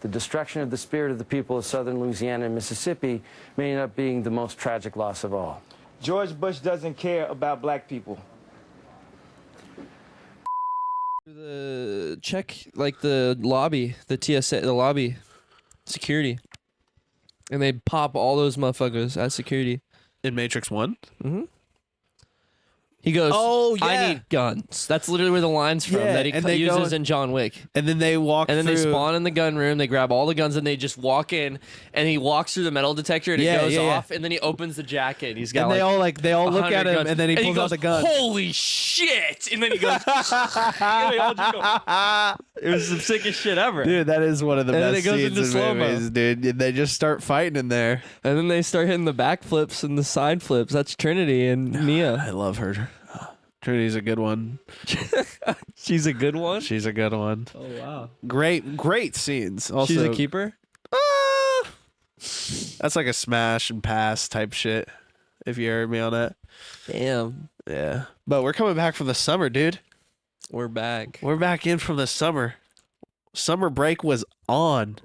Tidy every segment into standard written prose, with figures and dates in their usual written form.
The destruction of the spirit of the people of southern Louisiana and Mississippi may end up being the most tragic loss of all. George Bush doesn't care about black people. The check, like the lobby, the TSA, the lobby, security. And they pop all those motherfuckers at security. In Matrix 1? Mm-hmm. He goes, "Oh, yeah. I need guns." That's literally where the line's from that he uses in John Wick. And then they walk And then through... they spawn in the gun room, they grab all the guns, and they just walk in, and he walks through the metal detector, and it goes off, and then he opens the jacket. He's got and they all look at him, guns, and then he pulls out the gun. Holy shit! And then he goes, and they all just go, it was the sickest shit ever. Dude, that is one of the And then best it goes scenes into in slow-mo. movies, dude. They just start fighting in there. And then they start hitting the back flips and the side flips. That's Trinity and Mia. I love her. Trinity's a good one. She's a good one? She's a good one. Oh, wow. Great scenes. Also, She's a keeper? That's like a smash and pass type shit, if you heard me on that. Damn. Yeah. But we're coming back from the summer, dude. We're back. We're back in from the summer. Summer break was on.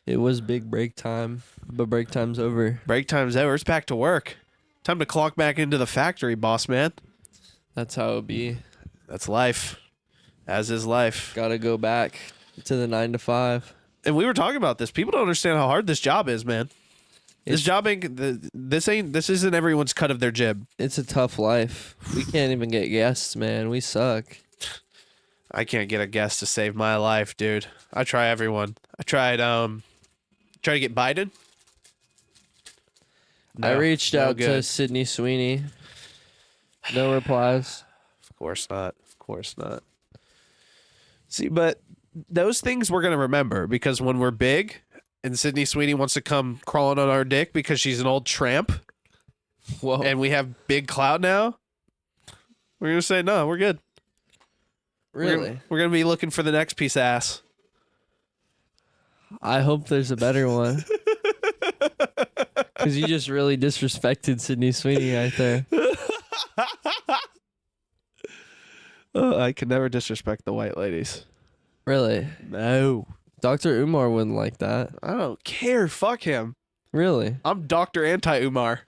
It was big break time, but break time's over. Break time's over. It's back to work. Time to clock back into the factory, boss man. That's how it be. That's life. As is life. Gotta go back to the 9 to 5. And we were talking about this. People don't understand how hard this job is, man. This job ain't. This isn't everyone's cut of their jib. It's a tough life. We can't even get guests, man. We suck. I can't get a guest to save my life, dude. I try everyone. I tried try to get Biden. I reached out to Sydney Sweeney. No replies. Of course not. Of course not. See, but those things we're going to remember because when we're big and Sydney Sweeney wants to come crawling on our dick because she's an old tramp Whoa. and we have big clout now, we're going to say, no, we're good. Really? We're going to be looking for the next piece of ass. I hope there's a better one. Because you just really disrespected Sydney Sweeney right there. I could never disrespect the white ladies. Really? No. Dr. Umar wouldn't like that. I don't care. Fuck him. Really? I'm Dr. Anti-Umar.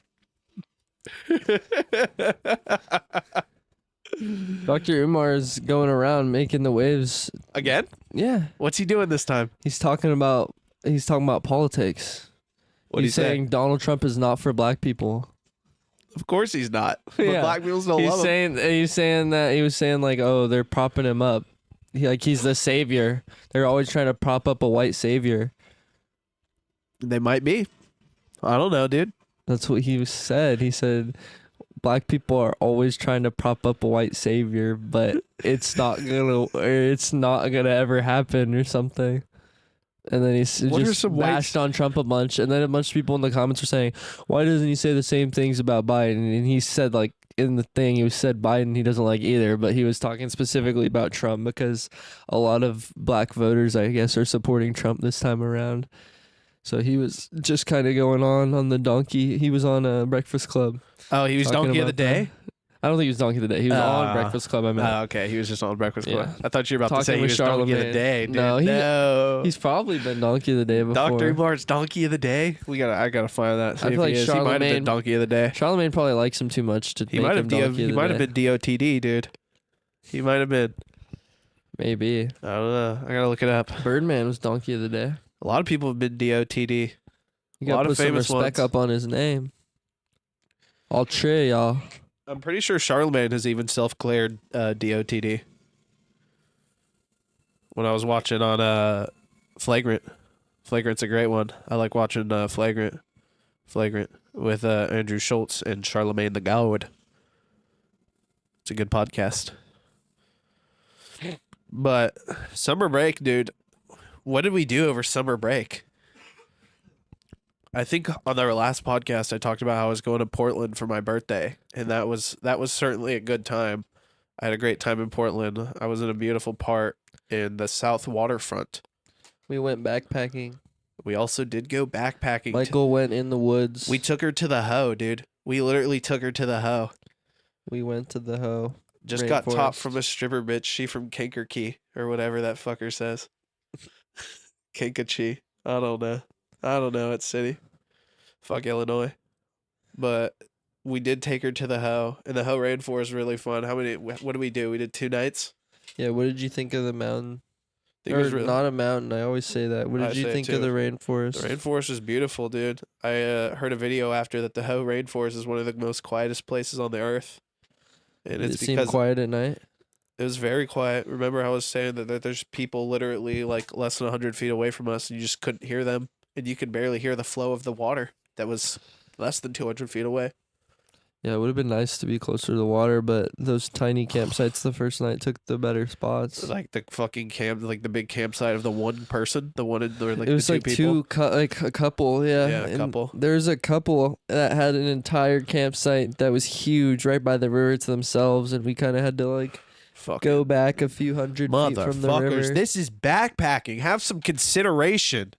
Dr. Umar is going around making the waves. Again? Yeah. What's he doing this time? He's talking about politics. What'd He's he say? saying Donald Trump is not for black people. Of course he's not. But Yeah. black people still love him. He's saying that he was saying like, oh, they're propping him up. He's the savior. They're always trying to prop up a white savior. They might be. I don't know, dude. That's what he said. He said black people are always trying to prop up a white savior, but it's not gonna ever happen or something. And then he's just bashed on Trump a bunch, and then a bunch of people in the comments were saying, why doesn't he say the same things about Biden? And he said, like, in the thing, he said Biden he doesn't like either, but he was talking specifically about Trump because a lot of black voters, I guess, are supporting Trump this time around. So he was just kind of going on the donkey. He was on a Breakfast Club. Oh, he was donkey of the day? I don't think he was donkey of the day. He was on Breakfast Club, I meant. Oh, okay. He was just on Breakfast Club. Yeah. I thought you were about to say he was donkey of the day, dude. No, he's probably been donkey of the day before. Dr. Umar's donkey of the day? I gotta find that. See I if feel like he is. He might have been donkey of the day. Charlemagne probably likes him too much to He make might him have donkey of the he might have day. been DOTD, dude. He might have been. Maybe. I don't know. I gotta look it up. Birdman was donkey of the day. A lot of people have been DOTD. You gotta put some respect up on his name. I'll try, y'all. I'm pretty sure Charlemagne has even self-declared DOTD. When I was watching on Flagrant. Flagrant's a great one. I like watching Flagrant with Andrew Schultz and Charlemagne the God. It's a good podcast. But summer break, dude. What did we do over summer break? I think on our last podcast I talked about how I was going to Portland for my birthday, and that was certainly a good time. I had a great time in Portland. I was in a beautiful part in the South Waterfront. We went backpacking. We also did go backpacking. Michael went in the woods. We took her to the HoH, dude. We literally took her to the HoH. We went to the HoH. Just got top from a stripper bitch. She from Kankakee or whatever that fucker says. Kankakee. I don't know. It's city. Fuck Illinois. But we did take her to the Ho, and the Ho rainforest was really fun. What did we do? We did 2 nights. Yeah, what did you think of the mountain? I think it was Or not a mountain, I always say that. What I did you say it think of too. the rainforest? The rainforest was beautiful, dude. I heard a video after that the Ho rainforest is one of the most quietest places on the earth. And Did it's it seem because quiet at night? it was very quiet. Remember, I was saying that there's people literally like less than 100 feet away from us, and you just couldn't hear them, and you could barely hear the flow of the water that was less than 200 feet away. Yeah, it would have been nice to be closer to the water, but those tiny campsites the first night took the better spots. Like the fucking camp, like the big campsite of the one person, the one in the like It was the like two people. like a couple, yeah. Yeah, a and couple. There's a couple that had an entire campsite that was huge right by the river to themselves, and we kind of had to like Fuck go back a few hundred feet from the river. motherfuckers! This is backpacking. Have some consideration.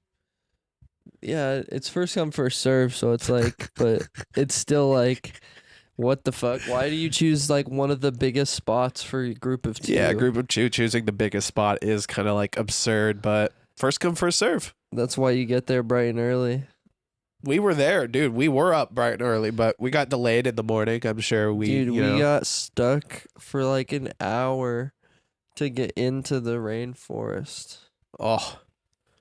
Yeah, it's first come first serve, so it's like, but it's still like, what the fuck? Why do you choose like one of the biggest spots for a group of 2? Yeah, a group of 2 choosing the biggest spot is kind of like absurd, but first come first serve. That's why you get there bright and early. We were there, dude. We were up bright and early, but we got delayed in the morning. I'm sure Dude, we know. got stuck for like an hour to get into the rainforest. Oh,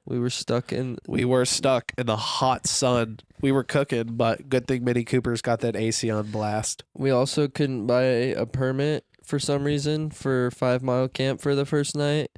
We were stuck in. we were stuck in the hot sun. We were cooking, but good thing Mini Cooper's got that AC on blast. We also couldn't buy a permit for some reason for 5 Mile Camp for the first night.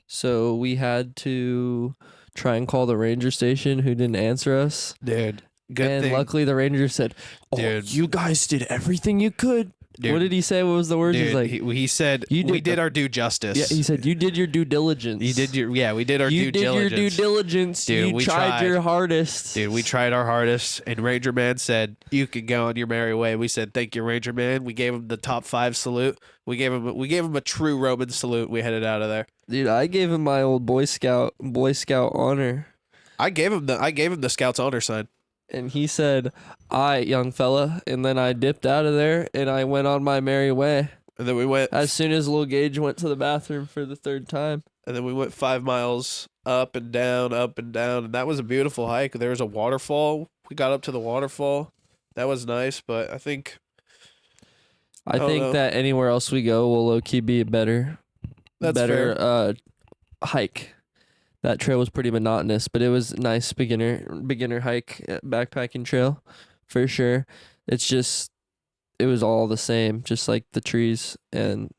So we had to try and call the ranger station, who didn't answer us. Dude, good And thing. luckily the ranger said, "Oh, Dude. you guys did everything you could." Dude. What did he say? What was the words? Dude, He's like, he said "You we did did the- our due justice. yeah, he said, "You did your due diligence. we did our You due did your diligence. due diligence. Dude, you we tried tried. your hardest." Dude, we tried our hardest, and Ranger Man said, "You can go on your merry way." We said, "Thank you, Ranger Man." We gave him the top 5 salute. We gave him a true Roman salute. We headed out of there. Dude, I gave him my old Boy Scout honor. I gave him the Scouts honor sign. And he said, "Aye, young fella." And then I dipped out of there and I went on my merry way. And then we went As soon as Lil Gage went to the bathroom for the 3rd time. 5 miles up and down, and that was a beautiful hike. There was a waterfall. We got up to the waterfall. That was nice, but I think I don't think know. that anywhere else we go will low key be a better That's hike. That trail was pretty monotonous, but it was a nice beginner hike, backpacking trail for sure. It's just it was all the same, just like the trees, and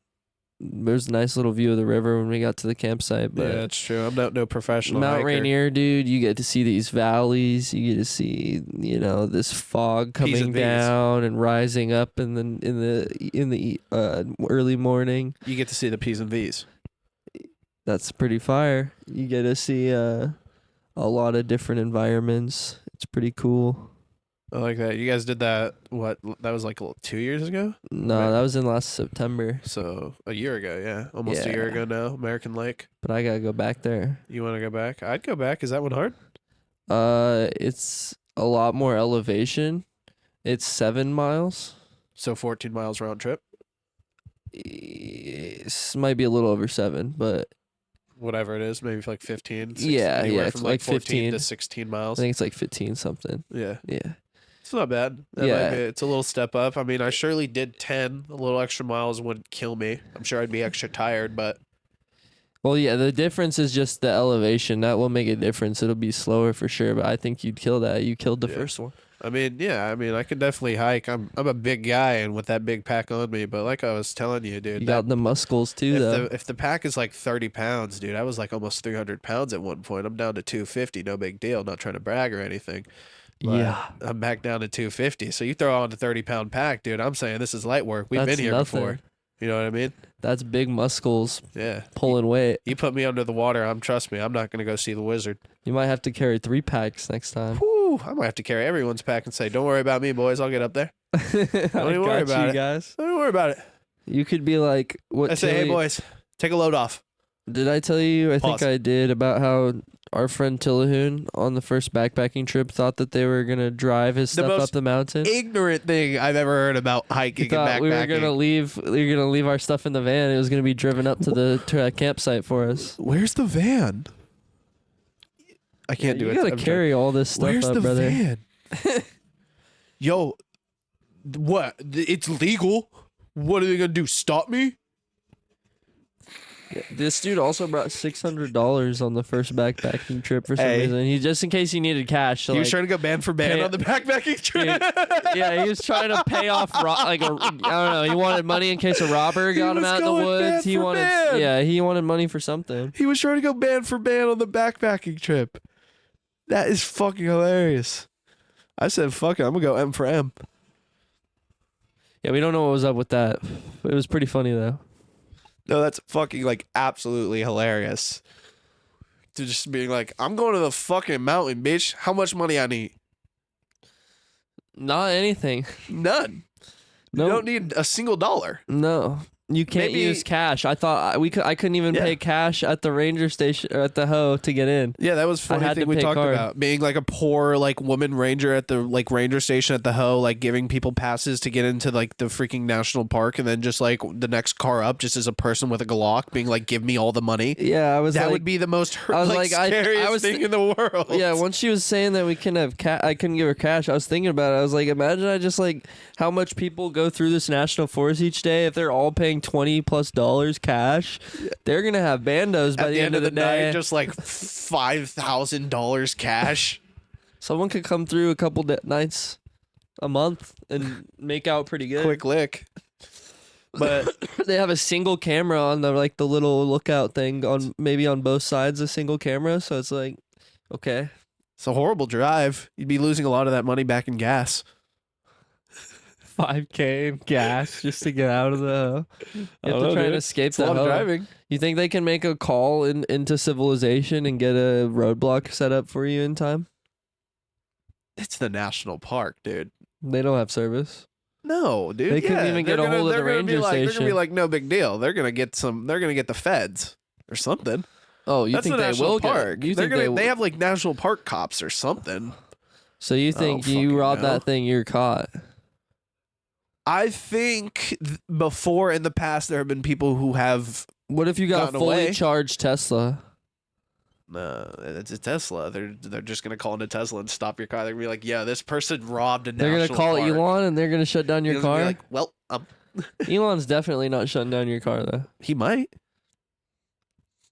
there's a nice little view of the river when we got to the campsite. But yeah, that's true. I'm not no professional Mount hiker. Rainier, dude, you get to see these valleys. You get to see, this fog P's coming and V's. down and rising up in the early morning. You get to see the P's and V's. That's pretty fire. You get to see a lot of different environments. It's pretty cool. I like that. You guys did that. What? That was like 2 years ago. No, Right. that was in last September, So a year ago, yeah, almost a year Yeah. ago now. American Lake. but I gotta go back there. You want to go back? I'd go back. Is that one hard? It's a lot more elevation. It's 7 miles. So 14 miles round trip. It might be a little over 7, but Whatever it is, maybe like 15. Yeah, anywhere yeah, from it's like like 14 to 15. 16 I miles. think it's like 15 something. Yeah, Yeah. it's not bad. That might Yeah. it's a little step up. I mean, I surely did 10. A little extra miles wouldn't kill me. I'm sure I'd be extra tired, but Well, yeah, the difference is just the elevation. That will make a difference. It'll be slower for sure, but I think you'd kill that. You killed the Yeah. first one. I mean, yeah, I mean, I could definitely hike. I'm a big guy, and with that big pack on me, but like I was telling you, dude, You that, got the muscles too, if though. the pack is like 30 pounds, dude, I was like almost 300 pounds at one point. I'm down to 250, no big deal. Not trying to brag or anything. But Yeah. I'm back down to 250. So you throw on a 30-pound pack, dude. I'm saying this is light work. We've That's been here nothing. before. You know what I mean? That's big muscles Yeah. pulling weight. You put me under the water. Trust me, I'm not gonna go see the wizard. You might have to carry 3 packs next time. Whew, I might have to carry everyone's pack and say, "Don't worry about me, boys. I'll get up there. I even worry got about you it. guys. Don't worry about it." You could be like, what? I say, "Hey, Tilly- boys, take a load off." Did I tell you? I Pause. think I did about how our friend Tillahoon on the first backpacking trip thought that they were gonna drive his The stuff most up the mountain. Ignorant thing I've ever heard about He hiking and thought backpacking. we were gonna leave our stuff in the van. It was gonna be driven up to the campsite for us. Where's the van? I can't do it. You gotta carry all this stuff Where's up, the brother. van? Yo, what? It's legal. What are they gonna do? Stop me? This dude also brought $600 on the first backpacking trip for some Hey. reason. He just in case he needed cash. So He was like, trying to go band for band pay- on the backpacking trip. yeah, he was trying to pay off I don't know. He wanted money in case a robber got him was out in the going woods. band He for wanted band. yeah, he wanted money for something. He was trying to go band for band on the backpacking trip. That is fucking hilarious. I said, fuck it, I'm gonna go M for M. Yeah, we don't know what was up with that. It was pretty funny though. No, that's fucking like absolutely hilarious. To just being like, I'm going to the fucking mountain, bitch. How much money I need? Not anything. None. No. You don't need a single dollar. No. You can't Maybe- use cash. I thought I couldn't even Yeah. pay cash at the ranger station or at the HoH to get in. Yeah, that was funny had thing to we pay talked card. about. Being like a poor like woman ranger at the like ranger station at the HoH, like giving people passes to get into like the freaking national park, and then just like the next car up just as a person with a Glock being like, give me all the money. Yeah, I was That like, would be the most I was like, like, I scariest was thing in the world. yeah, once she was saying that we can have I couldn't give her cash, I was thinking about it. I was like, imagine I just like how much people go through this national forest each day. If they're all paying $20+ cash, they're gonna have bandos by At the end of the day. night, just like $5,000 cash. Someone could come through a couple nights a month and make out pretty good. Quick lick. But They have a single camera on the like the little lookout thing on maybe on both sides, a single camera. So it's like, okay, it's a horrible drive. You'd be losing a lot of that money back in gas. 5K in gas just to get out of the. You I have don't to know, try and dude. escape It's a the lot of hell. driving. You think they can make a call into civilization and get a roadblock set up for you in time? It's the national park, dude. They don't have service. No, dude. They couldn't even get a hold of the they're gonna be ranger like, They're gonna station. be like, no big deal. They're gonna get the feds or something. Oh, you That's think the they national will park. get? You They're think gonna, they? they have like national park cops or something. So you think you fucking robbed know. that thing, you're caught? I think before in the past there have been people who have. What if you got a Gotten fully away. charged Tesla? It's a Tesla. They're just gonna call into Tesla and stop your car. They're gonna be like, yeah, this person robbed a They're gonna national call park. Elon and they're gonna shut down your Elon's gonna car. be like, well, Elon's definitely not shutting down your car though. he might,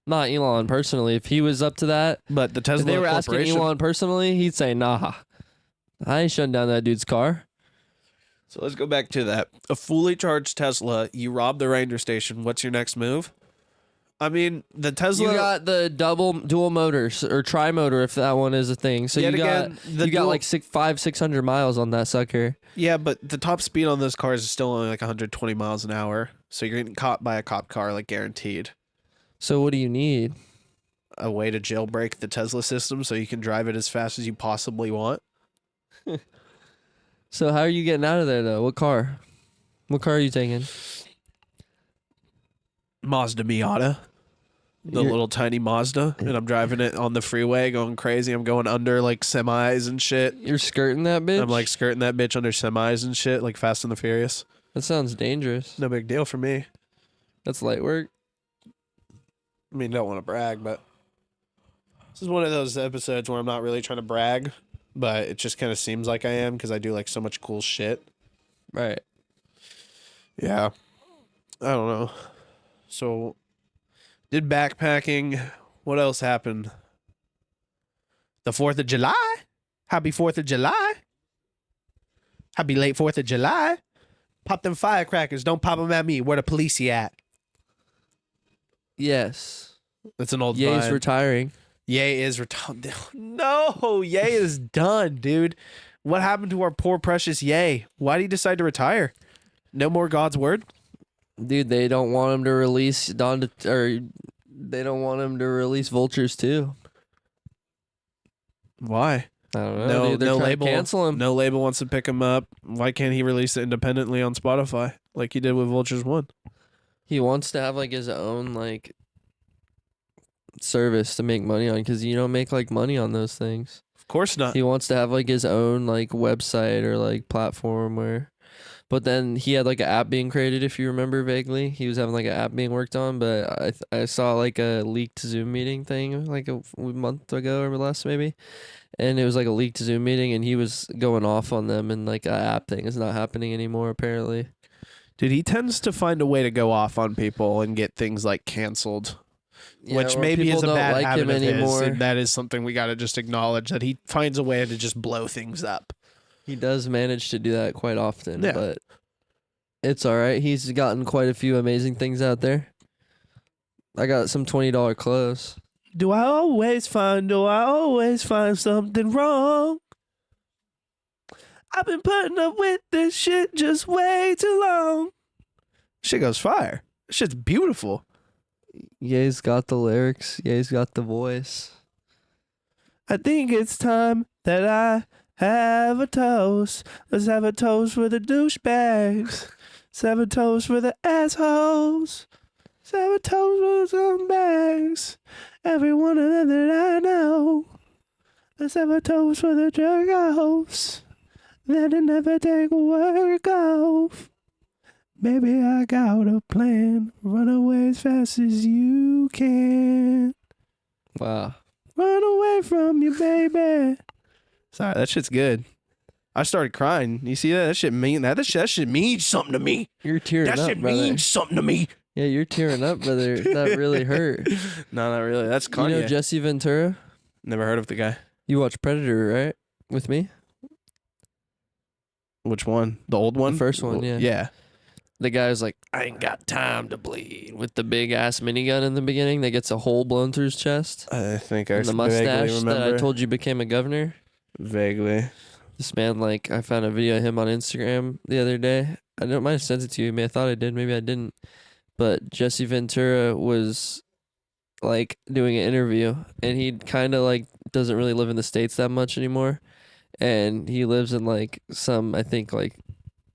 Not Elon personally. If he was up to that, but the Tesla if they were asking corporation. Elon personally, he'd say, "Nah, I ain't shutting down that dude's car." So let's go back to that. A fully charged Tesla, you rob the ranger station. What's your next move? I mean, the Tesla. You got the dual motors or tri motor if that one is a thing. So Yet you got again, the you got dual- like 600 miles on that sucker. Yeah, but the top speed on those cars is still only like 120 miles an hour. So you're getting caught by a cop car, like guaranteed. So what do you need? A way to jailbreak the Tesla system so you can drive it as fast as you possibly want. So how are you getting out of there though? What car? What car are you taking? Mazda Miata. The You're- little tiny Mazda. And I'm driving it on the freeway going crazy. I'm going under like semis and shit. You're skirting that bitch? I'm like skirting that bitch under semis and shit, like Fast and the Furious. That sounds dangerous. No big deal for me. That's light work. I mean, don't want to brag, but this is one of those episodes where I'm not really trying to brag, but it just kind of seems like I am because I do like so much cool shit. Right. Yeah. I don't know. So, did backpacking. What else happened? The 4th of July. Happy 4th of July. Happy late 4th of July. Pop them firecrackers. Don't pop them at me. Where the police at? Yes. That's an old Ye's vine. retiring. Ye is retired. No, Ye is done, dude. What happened to our poor precious Ye? Why did he decide to retire? No more God's word? Dude, they don't want him to release they don't want him to release Vultures too. Why? I don't know. No, dude, they're no trying to label. cancel him. No label wants to pick him up. Why can't he release it independently on Spotify like he did with Vultures 1? He wants to have like his own like service to make money on because you don't make like money on those things. Of course not. He wants to have like his own like website or like platform where But then he had like an app being created, if you remember vaguely. He was having like an app being worked on, but I saw like a leaked Zoom meeting thing like a month ago or less maybe. And it was like a leaked Zoom meeting, and he was going off on them, and like a app thing is not happening anymore apparently. Dude, he tends to find a way to go off on people and get things like canceled. Yeah, Which or maybe people is a don't bad like habit him of his. anymore. And that is something we got to just acknowledge, that he finds a way to just blow things up. He does manage to do that quite often, Yeah. but it's all right. He's gotten quite a few amazing things out there. I got some $20 clothes. Do I always find something wrong? I've been putting up with this shit just way too long. Shit goes fire. Shit's beautiful. Ye's got the lyrics. Ye's got the voice. I think it's time that I have a toast. Let's have a toast for the douchebags. Let's have a toast for the assholes. Let's have a toast for the scumbags. Every one of them that I know. Let's have a toast for the jerk-offs that never take work off. Baby, I got a plan. Run away as fast as you can. Wow. Run away from you, baby. Sorry, that shit's good. I started crying. You see that? That shit means something to me. You're tearing That up, shit brother. means something to me. Yeah, you're tearing up, brother. That really hurt. No, not really. That's Kanye. You know Jesse Ventura? Never heard of the guy. You watch Predator, right? With me? Which one? The old one? The first one, yeah. Yeah. The guy was like, I ain't got time to bleed. With the big ass minigun in the beginning that gets a hole blown through his chest. I think I And the vaguely mustache remember. that I told you became a governor. Vaguely. This man, like, I found a video of him on Instagram the other day. I might have sent it to you. I thought I did. Maybe I didn't. But Jesse Ventura was, like, doing an interview. And he kind of, like, doesn't really live in the States that much anymore. And he lives in, like, some, I think, like,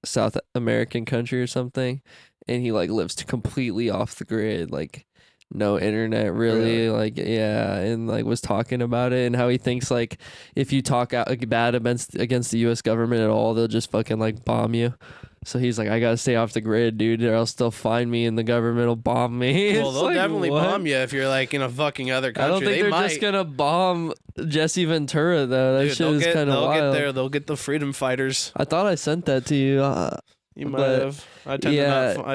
South American country or something. And he, like, lives completely off the grid. Like, no internet really, like, yeah, and like was talking about it and how he thinks like if you talk out like, bad against the US government at all, they'll just fucking like bomb you. So he's like, I gotta stay off the grid, dude, or else they'll find me and the government will bomb me. Well, It's they'll like, definitely what? bomb you if you're like in a fucking other country. I don't think they they're might. just gonna bomb Jesse Ventura though. That Dude, shit is kind of they'll wild. get there. They'll get the freedom fighters. I thought I sent that to you. You might But, have. I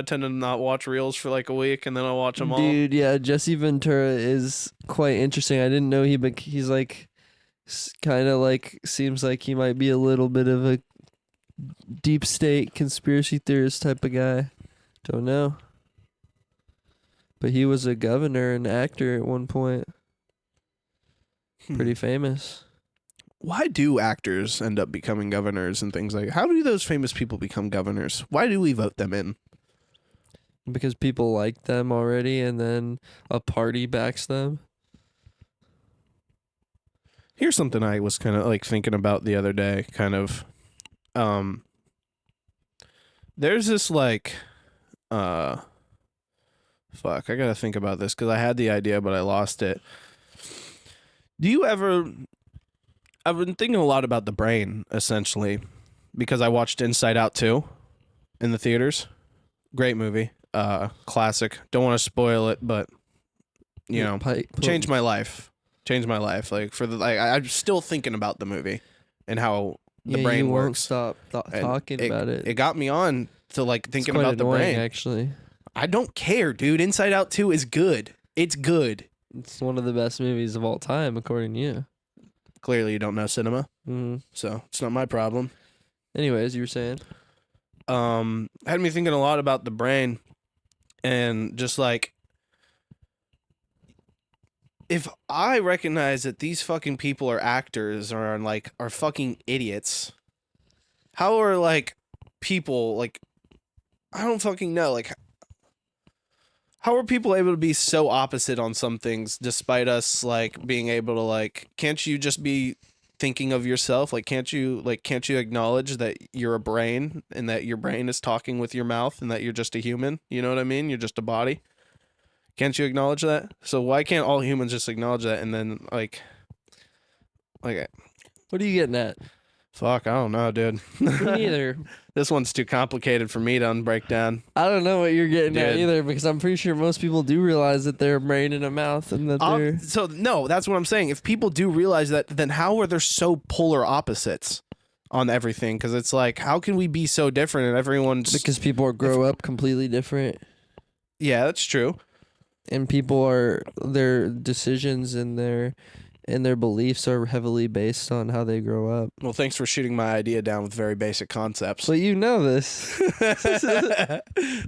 tend to not watch reels for like a week, and then I'll watch them all. Dude, yeah, Jesse Ventura is quite interesting. I didn't know he's like kind of like seems like he might be a little bit of a deep state conspiracy theorist type of guy. Don't know. But he was a governor and actor at one point. Pretty famous. Why do actors end up becoming governors and things like? How do those famous people become governors? Why do we vote them in? Because people like them already and then a party backs them. Here's something I was kind of like thinking about the other day, kind of. There's this like, fuck, I gotta think about this because I had the idea but I lost it. Do you ever? I've been thinking a lot about the brain, essentially, because I watched Inside Out 2 in the theaters. Great movie, classic. Don't want to spoil it, but you know, changed my life. Changed my life. Like I'm still thinking about the movie and how the brain you works. won't stop talking about it. It got me on to like thinking It's quite about the annoying, brain. actually. I don't care, dude. Inside Out 2 is good. It's good. It's one of the best movies of all time, according to you. Clearly, you don't know cinema, Mm-hmm. so it's not my problem. Anyways, you were saying? Had me thinking a lot about the brain and just like if I recognize that these fucking people are actors or are fucking idiots, how are like people like I don't fucking know, like how are people able to be so opposite on some things despite us like being able to like can't you just be thinking of yourself? Like can't you acknowledge that you're a brain and that your brain is talking with your mouth and that you're just a human? You know what I mean? You're just a body. Can't you acknowledge that? So why can't all humans just acknowledge that and then like What are you getting at? Fuck, I don't know, dude. Me neither. This one's too complicated for me to unbreak down. I don't know what you're getting at Dude. either, because I'm pretty sure most people do realize that they're a brain and a mouth, and that they're. So no, that's what I'm saying. If people do realize that, then how are there so polar opposites on everything? Because it's like, how can we be so different and everyone's? Because people grow up completely different, Yeah, that's true. and people are their decisions and their beliefs are heavily based on how they grow up. Well, thanks for shooting my idea down with very basic concepts. But you know this.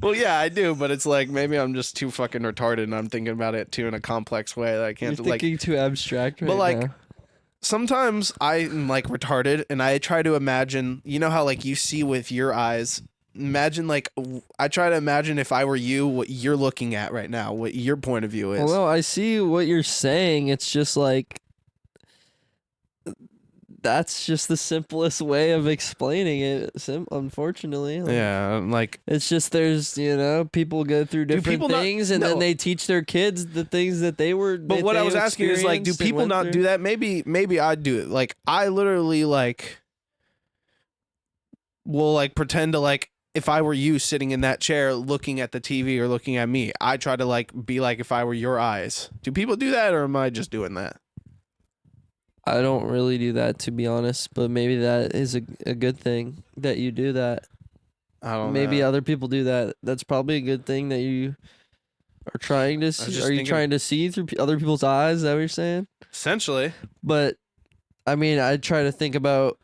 Well, yeah, I do, but it's like maybe I'm just too fucking retarded and I'm thinking about it too in a complex way that I You're can't like. thinking too abstract right But like, now. sometimes I'm like retarded and I try to imagine, you know how like you see with your eyes. Imagine like I try to imagine if I were you, what you're looking at right now, what your point of view is. Well, no, I see what you're saying. It's just like that's just the simplest way of explaining it. Unfortunately, like, yeah, like it's just there's people go through different people not- things, and no. then they teach their kids the things that they were. But what I was asking is like, do people not do that? Maybe I'd do it. Like I literally like will like pretend to like if I were you sitting in that chair looking at the TV or looking at me, I try to like be like if I were your eyes. Do people do that or am I just doing that? I don't really do that, to be honest, but maybe that is a good thing that you do that. I don't Maybe know. other people do that. That's probably a good thing that you are trying to see. just Are you thinking- trying to see through other people's eyes? Is that what you're saying? Essentially. But I mean, I try to think about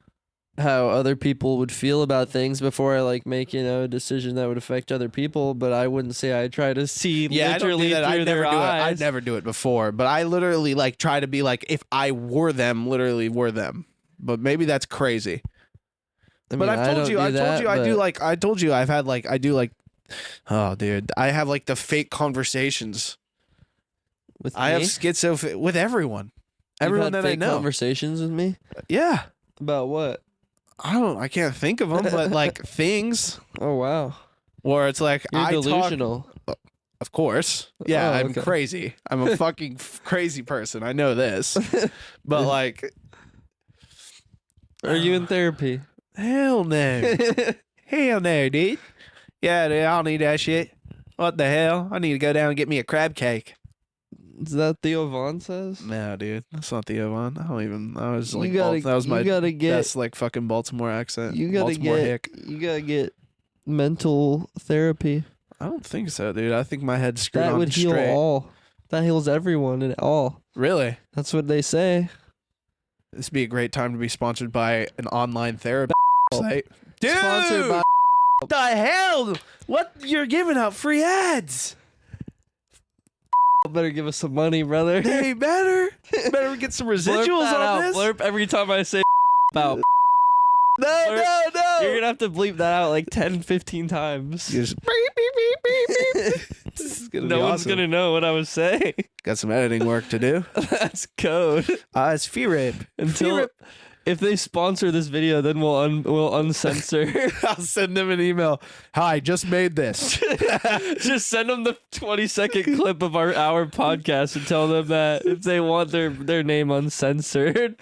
how other people would feel about things before I like make a decision that would affect other people. But I wouldn't say I try to see Yeah, literally I don't do that. through I'd never their do it. eyes. I'd never do it before, but I literally like try to be like if I were them, literally were them. But maybe that's crazy. I But mean, I've told you, I do but like, I told you, I've had like, I do like, oh, dude, I have like the fake conversations. with I have me? schizo with everyone, You've everyone had that I fake know. conversations with me Yeah, about what? I can't think of them, but like things Oh wow, where it's like you're I talk. delusional. Of course, yeah, Oh, I'm okay. crazy. I'm a fucking crazy person. I know this, but like, Are you in therapy? hell no. Hell no, dude. Yeah, dude, I don't need that shit. What the hell? I need to go down and get me a crab cake. Is that Theo Vaughn says? No, dude, that's not the Avon. I don't even. I was like, You gotta- that was my you gotta get- best like fucking Baltimore accent. You gotta Baltimore get. hick. You gotta get mental therapy. I don't think so, dude. I think my head's screwed That on would heal straight. all. That heals everyone and all. Really? That's what they say. This would be a great time to be sponsored by an online therapy site. Dude, Sponsored by. what the hell? What? You're giving out free ads. Better give us some money, brother. They better get some Blurp residuals that on out. this. Blurp every time I say out. No. You're gonna have to bleep that out like 10, 15 times. Just beep, beep, beep, beep, beep. This is gonna No be one's awesome. gonna know what I was saying. Got some editing work to do. That's code. It's fee rape. Until if they sponsor this video, then we'll uncensor. I'll send them an email. Hi, just made this. Just send them the 20-second clip of our podcast and tell them that if they want their name uncensored,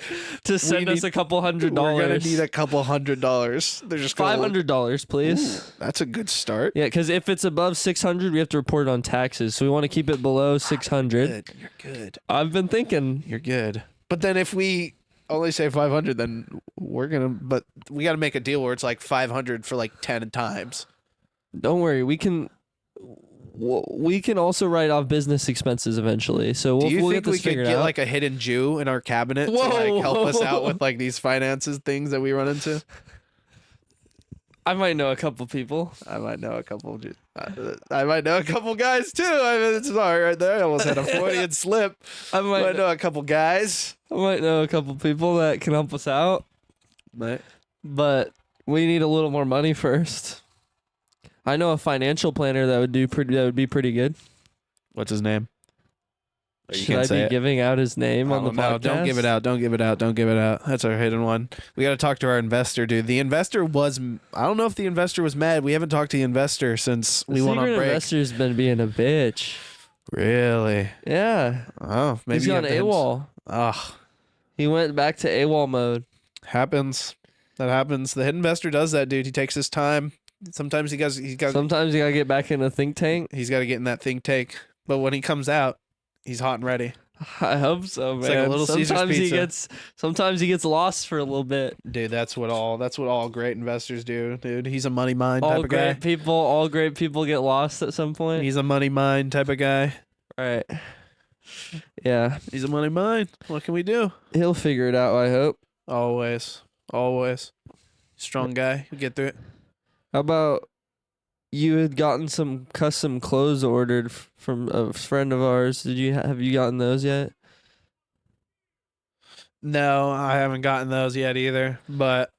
to send us need- a couple $100. We're gonna need a couple $100. They're just gonna $500, please. Ooh, that's a good start. Yeah, because if it's above 600, we have to report it on taxes. So we want to keep it below 600. Good. You're good. I've been thinking. You're good. But then if we only say 500, then we're gonna. But we got to make a deal where it's like 500 for like 10 times. Don't worry, we can also write off business expenses eventually. So Do we'll you get think this we could figured get out. like a hidden Jew in our cabinet to like help us out with like these finances things that we run into? I might know a couple people. I might know a couple. I might know a couple guys too. I mean, it's sorry right there. I almost had a Freudian slip. I Might know a couple guys. might know a couple people that can help us out, but we need a little more money first. I know a financial planner that would be pretty good. What's his name? You Should can't I say be it. giving out his name on the No, podcast? don't give it out. Don't give it out. Don't give it out. That's our hidden one. We got to talk to our investor, dude. The investor was. I don't know if the investor was mad. We haven't talked to the investor since The we went on secret break. investor's been being a bitch. Really? Yeah, Oh, maybe he's you gone have to- AWOL. Ugh, He went back to AWOL mode. happens. That happens. The hidden investor does that, dude. He takes his time. Sometimes Sometimes you gotta get back in a think tank. he's got to get in that think tank. But when he comes out, he's hot and ready. I hope so, man. It's like a Little Caesars pizza. Sometimes he gets lost for a little bit. Dude, that's what all great investors do, dude. He's a money mind type All of guy. great people get lost at some point. He's a money mind type of guy. Right. Yeah. He's a money mind. What can we do? He'll figure it out, I hope. Always. Strong guy. He'll get through it. How about you had gotten some custom clothes ordered from a friend of ours. Have you gotten those yet? No, I haven't gotten those yet either, but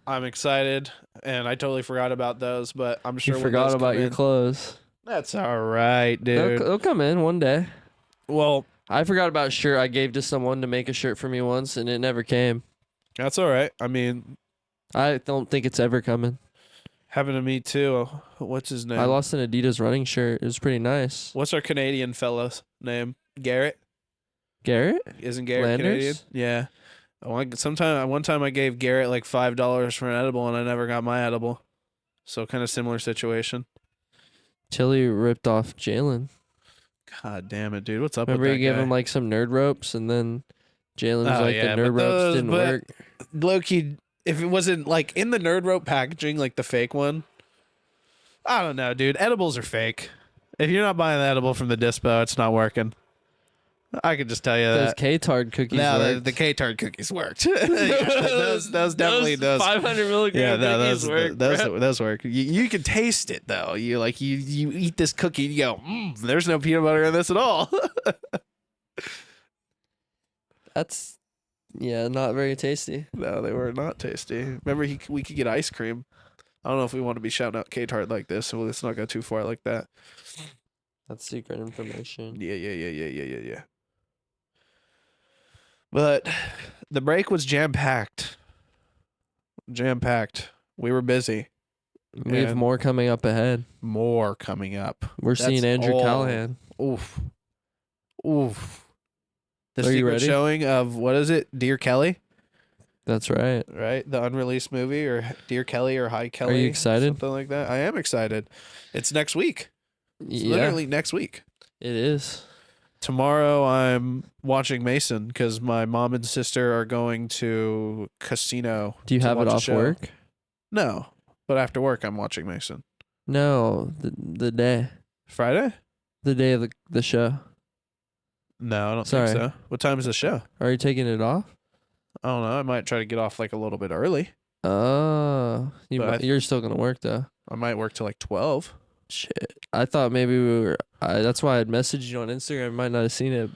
I'm excited, and I totally forgot about those, but I'm sure You when forgot those about come your in- clothes. That's all right, dude. They'll come in one day. Well, I forgot about a shirt I gave to someone to make a shirt for me once, and it never came. that's all right. I mean, I don't think it's ever coming. happened to me too. What's his name? I lost an Adidas running shirt. It was pretty nice. What's our Canadian fella's name? Garrett? Garrett? Isn't Garrett Landers? Canadian? Yeah. One time I gave Garrett like $5 for an edible, and I never got my edible. So kind of similar situation. Tilly ripped off Jalen. God damn it, dude! What's up Remember with you that gave guy? him like some nerd ropes, and then Jalen was Oh, like, yeah, the but nerd ropes those- didn't but- work. Low-key, if it wasn't like in the nerd rope packaging, like the fake one, I don't know, dude. Edibles are fake. If you're not buying the edible from the dispo, it's not working. I could just tell you Those that. K-Tard cookies No, worked. the K-Tard cookies worked. Yeah, those definitely those does. 500 milligram Yeah, no, cookies work. bro. those work. You can taste it though. You eat this cookie, and you go, there's no peanut butter in this at all. That's, not very tasty. No, they were not tasty. Remember, we could get ice cream. I don't know if we want to be shouting out K-Tart like this, so let's not go too far like that. That's secret information. Yeah. But the break was jam-packed. We were busy. We have And- more coming up ahead. More coming up. We're That's seeing Andrew all. Callahan. Oof. The Are you secret ready? showing of, what is it? Dear Kelly, That's right. right? The unreleased movie, or Dear Kelly, or Hi Kelly. you excited? Something like that. I am excited. It's next week. It's Yeah, literally next week. it is. Tomorrow I'm watching Mason because my mom and sister are going to casino. Do you to have it watch a off show. work? No, but after work I'm watching Mason. No, the day. Friday? The day of the show. No, I don't Sorry. think so. What time is the show? Are you taking it off? I don't know. I might try to get off like a little bit early. Oh, But you're still gonna work though. I might work till like 12. Shit, I thought maybe we were. that's why I'd messaged you on Instagram. Might not have seen it.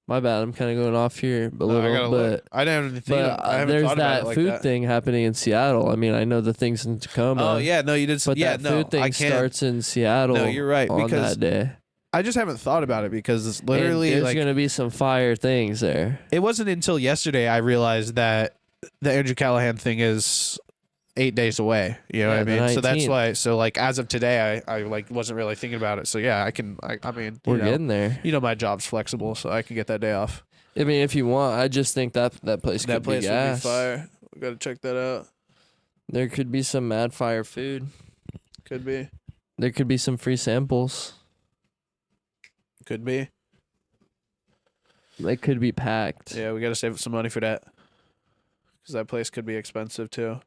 My bad. I'm kind of going off here, I gotta look. I didn't even think. but I haven't there's thought about that it like food that. thing happening in Seattle. I mean, I know the things in Tacoma. Oh yeah, no, you did. but Yeah, that no, food thing I can't. starts in Seattle. No, you're right, on because that day. I just haven't thought about it because it's And literally there's like gonna be some fire things there. it wasn't until yesterday I realized that the Andrew Callahan thing is 8 days away. You know Yeah, what I the mean? So that's 19th. why. So like as of today, I like wasn't really thinking about it. So yeah, I can. I mean, We're getting there. You know, my job's flexible, so I can get that day off. I mean, if you want, I just think that place That could place be would be gas. fire. We gotta check that out. There could be some mad fire food. Could be. There could be some free samples. Could be. They could be packed. Yeah, we gotta save some money for that. Because that place could be expensive too.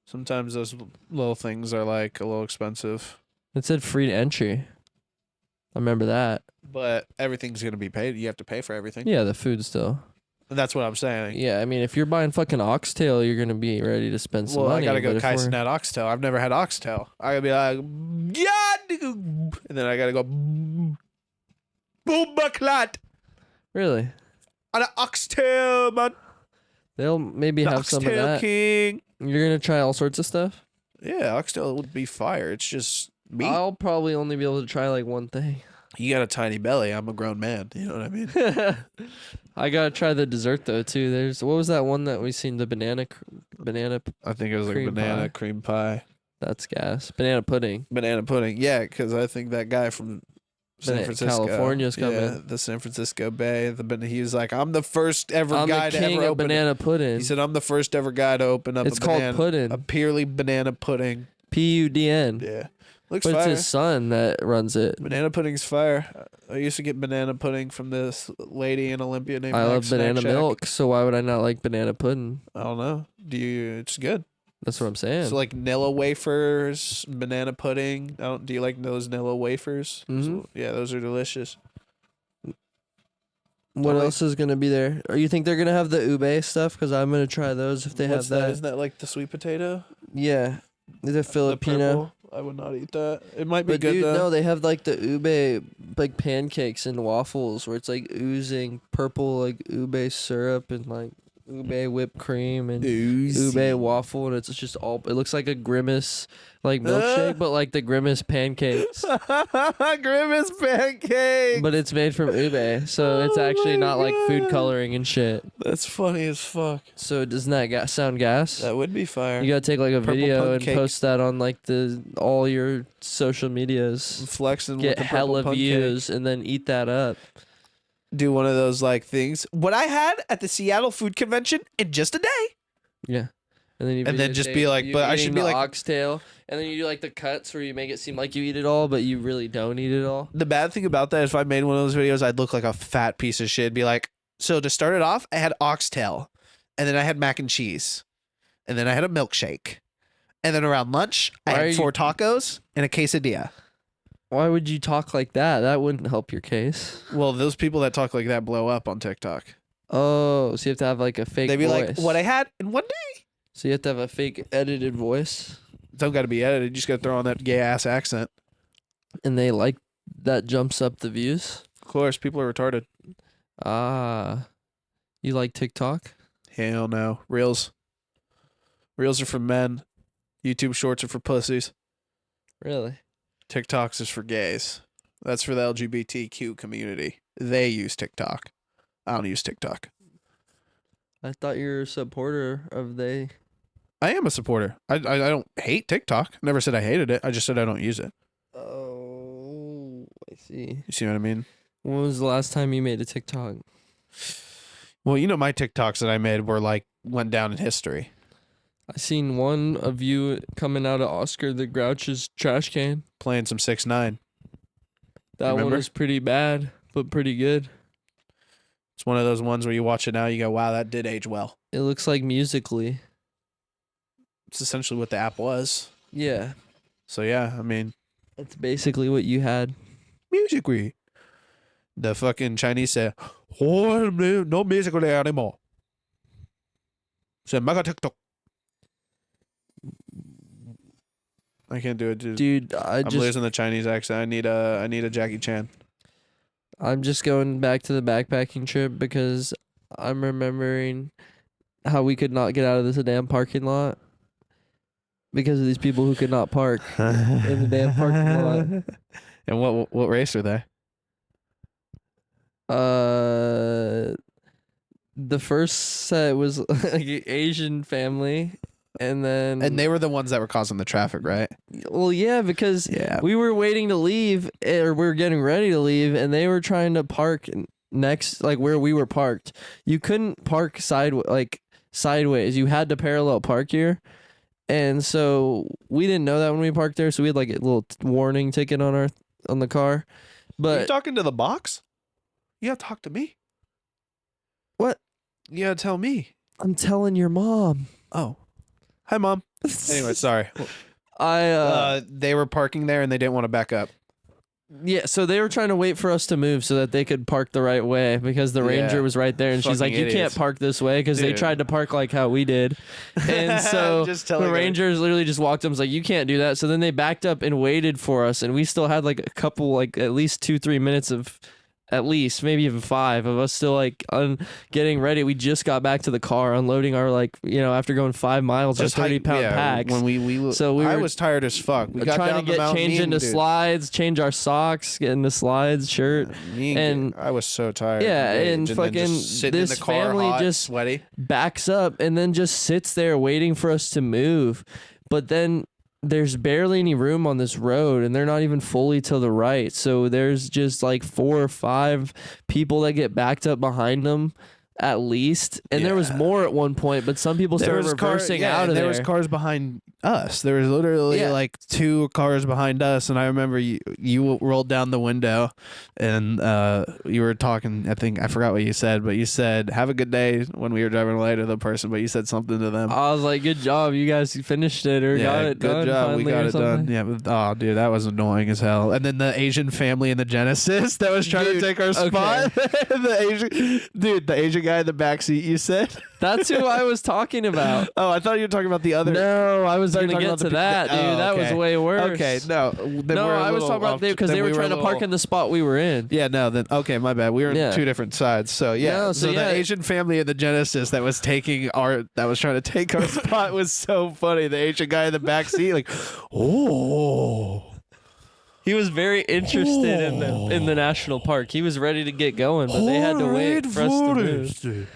Sometimes those little things are like a little expensive. It said free entry. I remember that. But everything's gonna be paid. You have to pay for everything. Yeah, the food still. And that's what I'm saying. Yeah, I mean, if you're buying fucking oxtail, you're gonna be ready to spend some Well, money. I gotta go but if we're- Kaizen at oxtail. I've never had oxtail. I gotta be like, yeah, and then I gotta go, boom, baklat, Really? on an oxtail, man. They'll maybe The have some of oxtail that. king. You're gonna try all sorts of stuff. Yeah, oxtail would be fire. It's just meat. I'll probably only be able to try like one thing. You got a tiny belly. I'm a grown man. You know what I mean? I gotta try the dessert though too. There's what was that one that we seen, the banana. I think it was like Cream banana pie. cream pie. That's gas. Banana pudding. Banana pudding. Yeah, because I think that guy from San Francisco. California's coming. Yeah, the San Francisco Bay. He was like, I'm the first ever I'm guy the to king ever of open. banana pudding. He said, I'm the first ever guy to open up It's a called banana, pudding. a purely banana pudding. PUDN. Yeah, looks But fire. it's his son that runs it. Banana pudding's fire. I used to get banana pudding from this lady in Olympia named I love Snack banana Shack. milk, so why would I not like banana pudding? I don't know. It's good. That's what I'm saying. So like Nilla wafers, banana pudding. Do you like those Nilla wafers? Mhm. Yeah, those are delicious. What like- else is gonna be there? Or you think they're gonna have the ube stuff? Because I'm gonna try those if they What's have that. Isn't that like the sweet potato? Yeah, the The Filipino. purple? I would not eat that. It might be But good dude, though. no, they have like the ube like pancakes and waffles where it's like oozing purple like ube syrup and like ube whipped cream and ube waffle, and it's just all. It looks like a Grimace like milkshake, but like the Grimace pancakes. Grimace pancake. But it's made from ube, so it's Oh actually my not like food God. coloring and shit. That's funny as fuck. So doesn't that sound gas? That would be fire. You gotta take like a Purple video and pancake. post that on like all your social medias. Flexing Get with the hella purple pancake. views and then eat that up. Do one of those like things. What I had at the Seattle Food Convention in just a day. Yeah. And then, And then just be like, you but I eating should be the like- oxtail, and then you do like the cuts where you make it seem like you eat it all, but you really don't eat it all. The bad thing about that is if I made one of those videos, I'd look like a fat piece of shit. It'd be like, so to start it off, I had oxtail, and then I had mac and cheese, and then I had a milkshake, and then around lunch, I Why are had you- 4 tacos and a quesadilla. Why would you talk like that? That wouldn't help your case. Well, those people that talk like that blow up on TikTok. Oh, so you have to have like a fake They'd be voice. like, what I had in one day. So you have to have a fake edited voice, Don't got to be edited. You just got to throw on that gay ass accent. and they like that jumps up the views. Of course, people are retarded. Ah, you like TikTok? Hell no. Reels. Reels are for men. YouTube shorts are for pussies. Really? TikToks is for gays. That's for the LGBTQ community. They use TikTok. I don't use TikTok. I thought you were a supporter of they. I am a supporter. I don't hate TikTok. Never said I hated it. I just said I don't use it. Oh, I see. You see what I mean? When was the last time you made a TikTok? Well, you know my TikToks that I made were like went down in history. I seen one of you coming out of Oscar the Grouch's trash can. Playing some 6ix9ine. That one Remember? was pretty bad, but pretty good. It's one of those ones where you watch it now, you go, wow, that did age well. It looks like Musically. It's essentially what the app was. Yeah, So yeah, I mean, that's basically what you had. musically. The fucking Chinese say, oh, no musical anymore. Say, mega TikTok. I can't do it, dude. Dude, I'm losing the Chinese accent. I need a Jackie Chan. I'm just going back to the backpacking trip because I'm remembering how we could not get out of this damn parking lot because of these people who could not park in the damn parking lot. And what race are they? The first set was like an Asian family, and then And they were the ones that were causing the traffic, right? well, yeah, because Yeah. we were waiting to leave, or we were getting ready to leave, and they were trying to park next, like where we were parked. You couldn't park sideways. You had to parallel park here. And so we didn't know that when we parked there, so we had like a little warning ticket on the car. Are you But talking to the box? You gotta talk to me. What? You gotta tell me. I'm telling your mom. Oh. Hi, Mom. Anyway, sorry. They were parking there and they didn't want to back up. Yeah, so they were trying to wait for us to move so that they could park the right way because the ranger Yeah. was right there, and she's like, Fucking "You can't idiots. park this way," because they Dude. tried to park like how we did, and so Just the telling her. rangers literally just walked up and was like, "You can't do that." So then they backed up and waited for us, and we still had like a couple, like at least 2-3 minutes of. At least, maybe even 5 of us still like getting ready. We just got back to the car, unloading our after going 5 miles or Just 30-pound packs. When we So we I were was tired as fuck. We got trying down to the get mountain, changed me and into dude, slides, change our socks, get into slides, shirt. me and- I was so tired. Yeah, rage, and then fucking just sitting this in the car, family hot, just- sweaty. Backs up and then just sits there waiting for us to move. But then there's barely any room on this road, and they're not even fully to the right. So there's just like 4 or 5 people that get backed up behind them at least. And there was more at one point, but some people started reversing out of there. There was cars behind us. There was literally like 2 cars behind us, and I remember you rolled down the window, and you were talking. I forgot what you said, but you said "Have a good day" when we were driving away to the person. But you said something to them. I was like, "Good job, you guys finished it or got it done." Good job, we got it done. Yeah, but, oh, dude, that was annoying as hell. And then the Asian family in the Genesis that was trying to take our spot. the Asian guy in the backseat. You said that's who I was talking about. Oh, I thought you were talking about the other. No, I was going to get to that, dude. That was way worse. Okay, no. I was talking about because they were trying to park in the spot we were in. Yeah, no, then okay, my bad. We were in 2 different sides. So yeah, the Asian family in the Genesis that was trying to take our spot was so funny. The Asian guy in the back seat, like, oh. He was very interested in the national park. He was ready to get going, but they had to wait for us to move.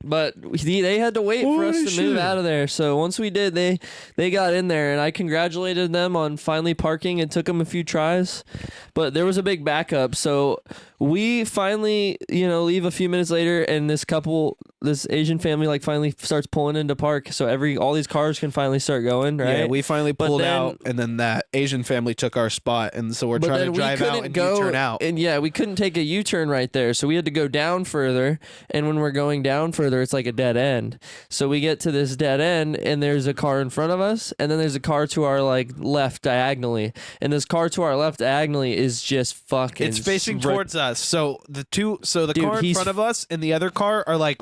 But they had to wait for us to move out of there. So once we did, they got in there, and I congratulated them on finally parking. It took them a few tries, but there was a big backup. So we finally, leave a few minutes later, and this Asian family finally starts pulling into park. So all these cars can finally start going, right? Yeah, we finally pulled out, and then that Asian family took our spot, and so we're trying to drive out and U-turn out. And yeah, we couldn't take a U-turn right there, so we had to go down further. And when we're going down further, it's like a dead end. So we get to this dead end, and there's a car in front of us, and then there's a car to our left diagonally. And this car to our left diagonally is just fucking. It's facing towards us. So the car in front of us and the other car are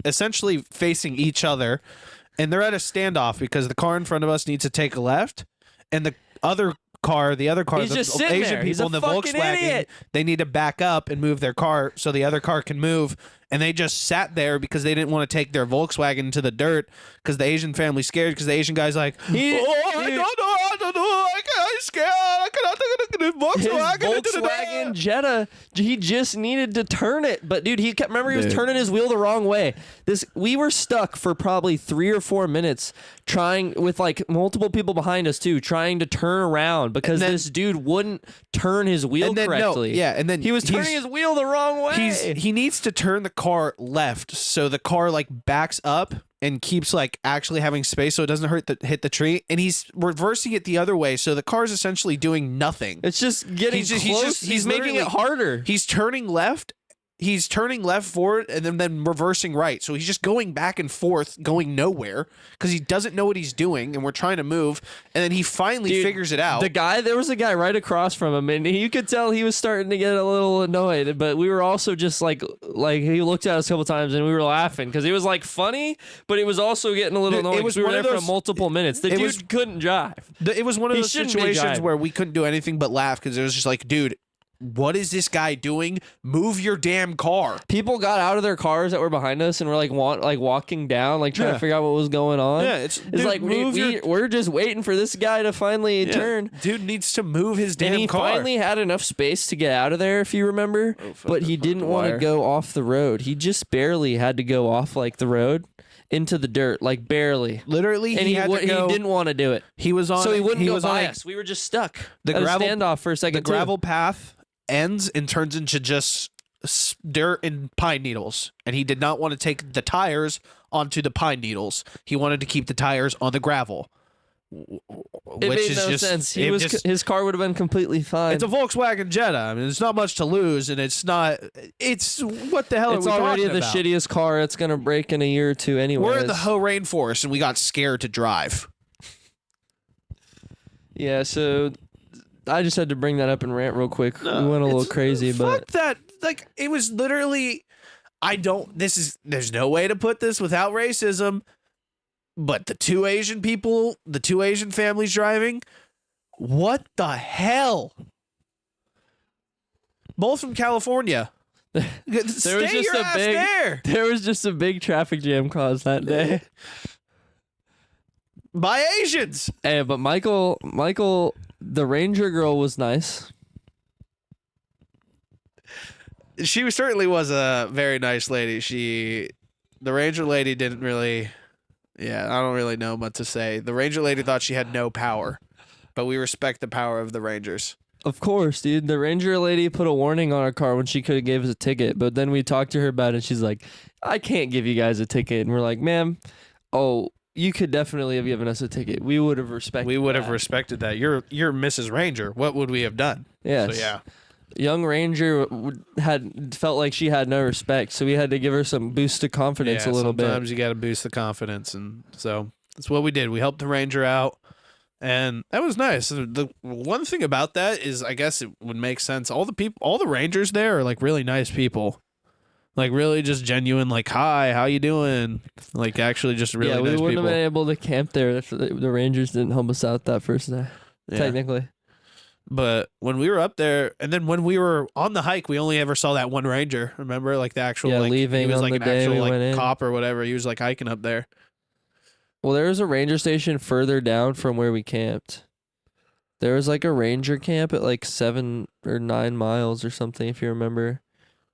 essentially facing each other, and they're at a standoff because the car in front of us needs to take a left, and the other car, the Asian people in the Volkswagen, idiot. They need to back up and move their car so the other car can move. And they just sat there because they didn't want to take their Volkswagen into the dirt because the Asian family's scared because the Asian guy's like, I don't know, I'm scared. I cannot take the Volkswagen. His Volkswagen Jetta, he just needed to turn it. But dude, he was turning his wheel the wrong way. We were stuck for probably 3 or 4 minutes trying with multiple people behind us too, trying to turn around because this dude wouldn't turn his wheel correctly. And then he was turning his wheel the wrong way. He needs to turn the car left so the car backs up and keeps actually having space so it doesn't hit the tree, and he's reversing it the other way so the car's essentially doing nothing. It's just getting close. He's making it harder. He's turning left forward and then reversing right. So he's just going back and forth, going nowhere because he doesn't know what he's doing, and we're trying to move. And then he finally figures it out. There was a guy right across from him, and you could tell he was starting to get a little annoyed. But we were also just like he looked at us a couple times, and we were laughing because it was funny, but it was also getting a little annoying. We were there for multiple minutes. The dude couldn't drive. It was one of those situations where we couldn't do anything but laugh because it was just dude, what is this guy doing? Move your damn car. People got out of their cars that were behind us and were walking down, trying to figure out what was going on. Yeah, it's we're just waiting for this guy to finally turn. Dude needs to move his damn car. And he finally had enough space to get out of there, if you remember. But he didn't want to go off the road. He just barely had to go off the road into the dirt, barely. Literally, and he didn't want to do it. He was on. So he wouldn't go by us. We were just stuck. The standoff for a second. The gravel path ends and turns into just dirt and pine needles, and he did not want to take the tires onto the pine needles. He wanted to keep the tires on the gravel. It made no sense. His car would have been completely fine. It's a Volkswagen Jetta. I mean, there's not much to lose, and it's what the hell are we talking about? It's already the shittiest car. It's going to break in a year or two anyway. We're in the HoH rainforest, and we got scared to drive. Yeah, so I just had to bring that up and rant real quick. We went a little crazy, but fuck that. It was literally. There's no way to put this without racism. But the 2 Asian families driving, what the hell? Both from California. There was just a big traffic jam caused that day by Asians. Hey, but Michael, the Ranger girl was nice. She certainly was a very nice lady. The Ranger lady didn't really. Yeah, I don't really know what to say. The ranger lady thought she had no power, but we respect the power of the rangers. Of course, dude. The ranger lady put a warning on our car when she could have gave us a ticket, but then we talked to her about it, and she's like, I can't give you guys a ticket. And we're like, ma'am, you could definitely have given us a ticket. We would have respected We would have that. respected that. You're Mrs. Ranger. What would we have done? Yes. So, yeah. Young Ranger felt like she had no respect, so we had to give her some boost of confidence a little bit. Sometimes you got to boost the confidence, and so that's what we did. We helped the ranger out, and that was nice. The one thing about that is, I guess it would make sense. All the rangers there are like really nice people, like really just genuine. Like, hi, how you doing? Like, actually, just really nice people. Yeah, we wouldn't have been able to camp there if the Rangers didn't help us out that first day. Yeah. Technically. But when we were up there, and then when we were on the hike, we only ever saw that one ranger. Remember, like the actual, like, leaving he was on like the an day actual we like went in. cop or whatever. He was like hiking up there. Well, there was a ranger station further down from where we camped. There was like a ranger camp at like 7 or 9 miles or something, if you remember.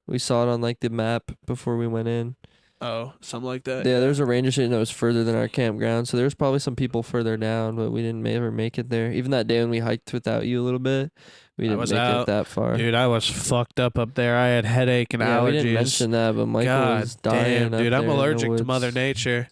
We saw it on like the map before we went in. Oh, something like that. Yeah, there was a ranger station that was further than our campground, so there was probably some people further down, but we didn't ever make it there. Even that day when we hiked without you a little bit, we didn't make it that far. Dude, I was fucked up there. I had headache and allergies. We didn't mention that, but Michael was dying. Damn, dude, up I'm there in the allergic to woods. Mother Nature.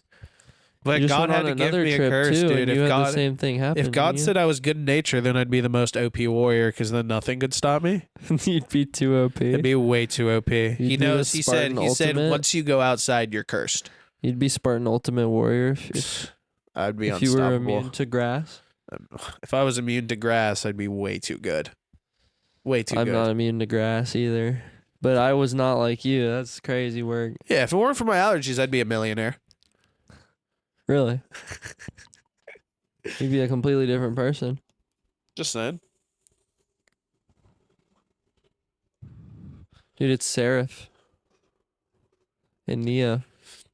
You But just God went had on to give another me a trip curse, too, dude. and you had the same thing happen. If God didn't said I was good in nature, then I'd be the most OP warrior, because then nothing could stop me. you? You'd be too OP. It'd be way too OP. He do a knows. He said. Spartan He said ultimate? once you go outside, you're cursed. You'd be Spartan Ultimate Warrior if I'd be you unstoppable. were immune to grass. If I was immune to grass, I'd be way too good. Way too I'm good. not immune to grass either. But I was not like you. That's crazy work. Yeah, if it weren't for my allergies, I'd be a millionaire. Really? You'd be a completely different person. Just saying. Dude, it's Seraph and Nia,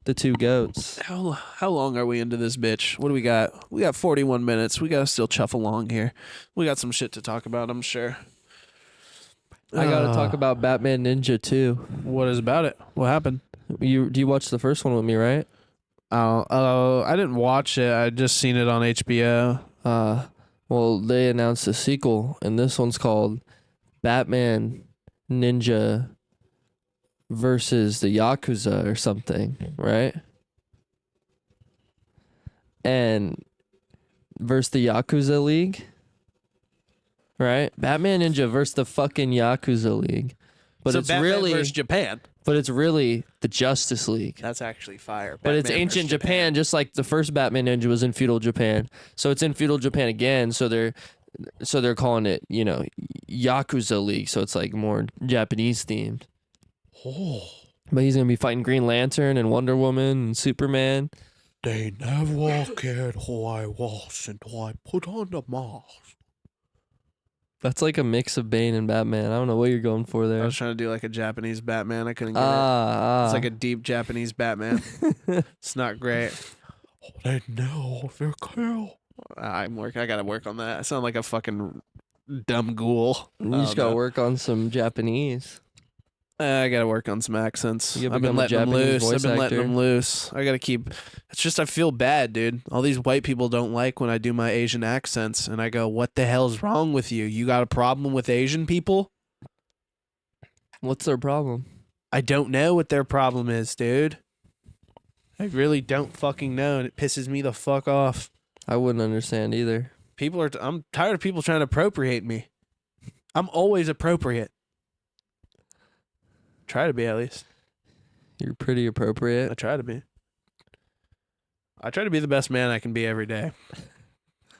the two goats. How long are we into this bitch? What do we got? We got 41 minutes. We got to still chuff along here. We got some shit to talk about, I'm sure. I gotta talk about Batman Ninja too. What is about it? What happened? Do you watch the first one with me, right? Oh, I didn't watch it. I just seen it on HBO. Well, they announced a sequel, and this one's called Batman Ninja versus the Yakuza or something, right? And versus the Yakuza League, right? Batman Ninja versus the fucking Yakuza League. But so it's Batman really versus Japan. But it's really the Justice League. That's actually fire. But it's Batman ancient versus Japan, just like the first Batman Ninja was in feudal Japan. So it's in feudal Japan again. So they're calling it, Yakuza League. So it's like more Japanese themed. Oh. But he's gonna be fighting Green Lantern and Wonder Woman and Superman. They never cared who I was until I put on the mask. That's like a mix of Bane and Batman. I don't know what you're going for there. I was trying to do like a Japanese Batman. I couldn't get it. It's like a deep Japanese Batman. It's not great. Oh, they know they're cool. I gotta work on that. I sound like a fucking dumb ghoul. You just gotta work on some Japanese. I gotta work on some accents. You I've been become a letting them Japanese loose. I've been voice letting actor. them loose. I gotta keep. It's just I feel bad, dude. All these white people don't like when I do my Asian accents, and I go, "What the hell's wrong with you? You got a problem with Asian people?" What's their problem? I don't know what their problem is, dude. I really don't fucking know, and it pisses me the fuck off. I wouldn't understand either. I'm tired of people trying to appropriate me. I'm always appropriate. Try to be, at least. You're pretty appropriate. I try to be. I try to be the best man I can be every day.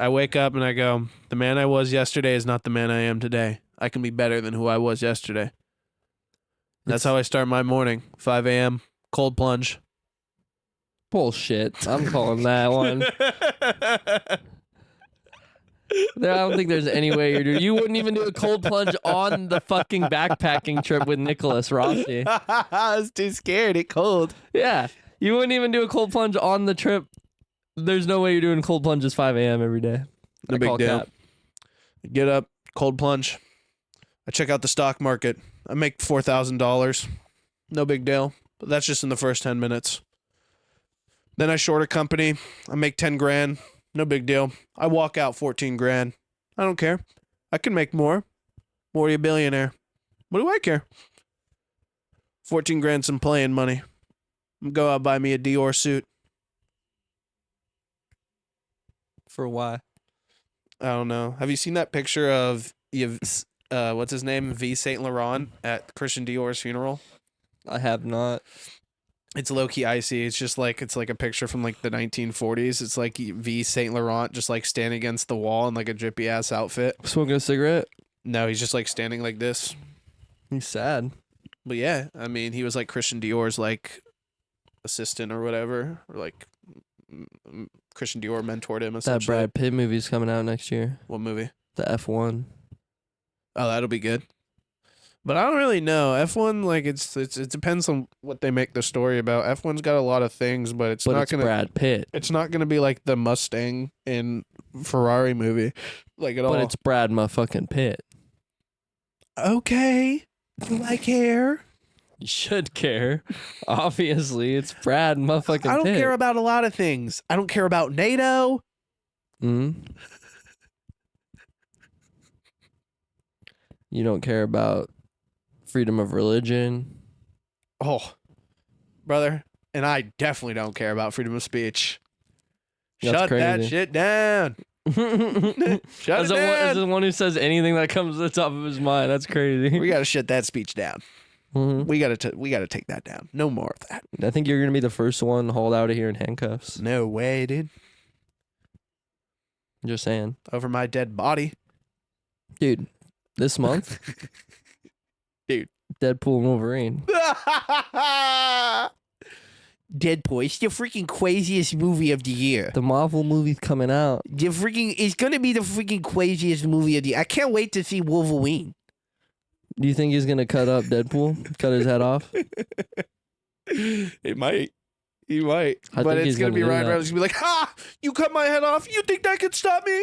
I wake up and I go, the man I was yesterday is not the man I am today. I can be better than who I was yesterday. That's how I start my morning. 5 a.m., cold plunge. Bullshit. I'm calling that one. I don't think there's any way you're doing. You wouldn't even do a cold plunge on the fucking backpacking trip with Nicholas Rossi. I was too scared. It cold. Yeah, you wouldn't even do a cold plunge on the trip. There's no way you're doing cold plunges 5 a.m. every day. No I big call deal. cap. Get up, cold plunge. I check out the stock market. I make $4,000. No big deal. But that's just in the first 10 minutes. Then I short a company. I make 10 grand. No big deal. I walk out 14 grand. I don't care. I can make more. More a billionaire. What do I care? 14 grand some playing money. Go out buy me a Dior suit. For why? I don't know. Have you seen that picture of what's his name? V. Saint Laurent at Christian Dior's funeral? I have not. It's low key icy. It's like a picture from like the 1940s. It's like V. Saint Laurent just like standing against the wall in like a drippy ass outfit. Smoking a cigarette? No, he's just like standing like this. He's sad. But yeah, I mean, he was like Christian Dior's like assistant or whatever, or like Christian Dior mentored him. That Brad Pitt movie's coming out next year. What movie? The F1. Oh, that'll be good. But I don't really know. F1, like it depends on what they make the story about. F1's got a lot of things, but it's Brad Pitt. It's not gonna be like the Mustang in Ferrari movie, like at all. But it's Brad motherfucking Pitt. Okay, do I care? You should care. Obviously, it's Brad motherfucking Pitt. I don't care about a lot of things. I don't care about NATO. Hmm. You don't care about freedom of religion. Oh, brother, and I definitely don't care about freedom of speech. That's Shut that crazy. shit down. Shut As it as down. the one who says anything that comes to the top of his mind, that's crazy. We gotta shut that speech down. Mhm. We gotta take that down. No more of that. I think you're gonna be the first one hauled out of here in handcuffs. No way, dude. Just saying, Over my dead body. dude. This month, Dude. Deadpool and Wolverine. Deadpool, it's the freaking craziest movie of the year. The Marvel movie's coming out. It's gonna be the freaking craziest movie of the year. I can't wait to see Wolverine. Do you think he's gonna cut up Deadpool? Cut his head off? It might. He might. I But think it's he's gonna be gonna do Ryan that. Reynolds gonna be like, ha! You cut my head off? You think that could stop me?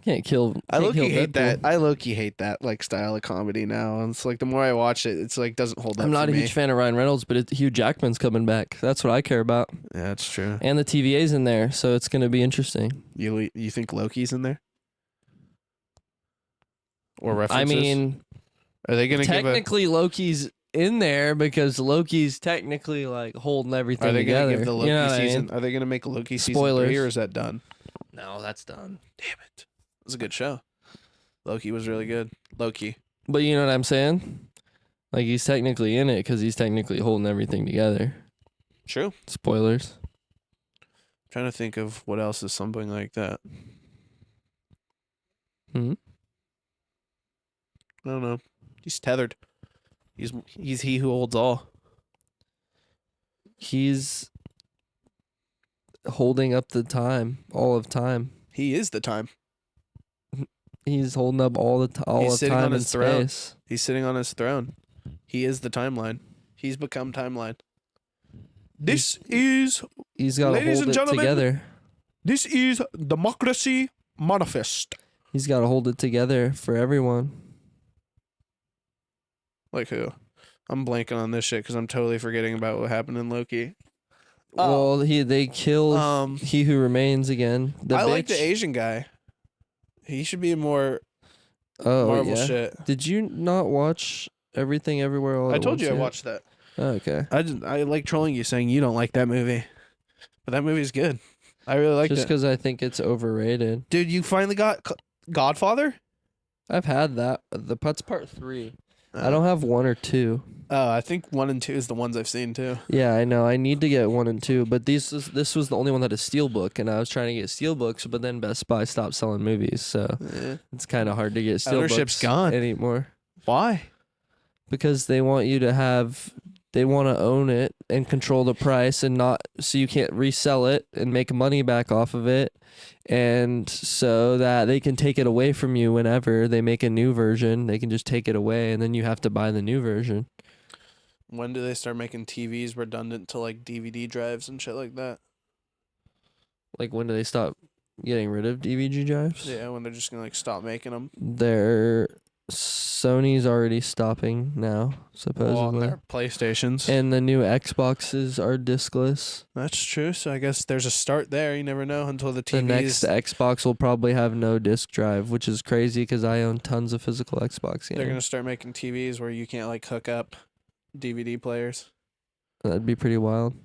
Can't kill. I Can't low-key kill hate Deadpool. that. I low-key hate that like style of comedy now. And it's like the more I watch it, it's like doesn't hold up. I'm not for a me. huge fan of Ryan Reynolds, but Hugh Jackman's coming back. That's what I care about. Yeah, that's true. And the TVA's in there, so it's gonna be interesting. You think Loki's in there? Or references? I mean, are they gonna technically Loki's in there because Loki's technically like holding everything Are they together. gonna give the Loki You know what I season? mean? Are they gonna make Loki season Spoilers. 3 or is that done? No, that's done. Damn it! It was a good show. Loki was really good. Loki. But you know what I'm saying? Like he's technically in it because he's technically holding everything together. True. Spoilers. Trying to think of what else is something like that. Hmm. I don't know. He's tethered. He's he who holds all. He's holding up the time, all of time. He is the time. He's holding up all He's of sitting time on and his throne. space. He's sitting on his throne. He is the timeline. He's become timeline. This is He's got to Ladies hold and it gentlemen. together. Democracy Manifest. He's got to hold it together for everyone. Like who? I'm blanking on this shit because I'm totally forgetting about what happened in Loki. Well, they killed He Who Remains again. The I like the bitch. Asian guy. He should be in more Oh, Marvel yeah. shit. Did you not watch Everything Everywhere All I at told Once you I yet? watched that. Oh, okay. I like trolling you saying you don't like that movie, but that movie's good. I really like Just it. because I think it's overrated. Dude, you finally got Godfather? I've had that. That's part 3. I don't have 1 or 2. Oh, I think 1 and 2 is the ones I've seen too. Yeah, I know. I need to get 1 and 2, but this was the only one that had a steelbook, and I was trying to get steelbooks, but then Best Buy stopped selling movies, so Yeah. it's kind of hard to get Ownership's steelbooks gone. anymore Why? because they want you to have. They want to own it and control the price and not so you can't resell it and make money back off of it. And so that they can take it away from you whenever they make a new version, they can just take it away and then you have to buy the new version. When do they start making TVs redundant to like DVD drives and shit like that? Like when do they stop getting rid of DVD drives? Yeah, when they're just gonna like stop making them. They're Sony's already stopping now, on supposedly. their PlayStations. And the new Xboxes are discless. That's true. So I guess there's a start there. You never know until the TVs. The next Xbox will probably have no disc drive, which is crazy because I own tons of physical Xbox games. They're gonna start making TVs where you can't like hook up DVD players. That'd be pretty wild.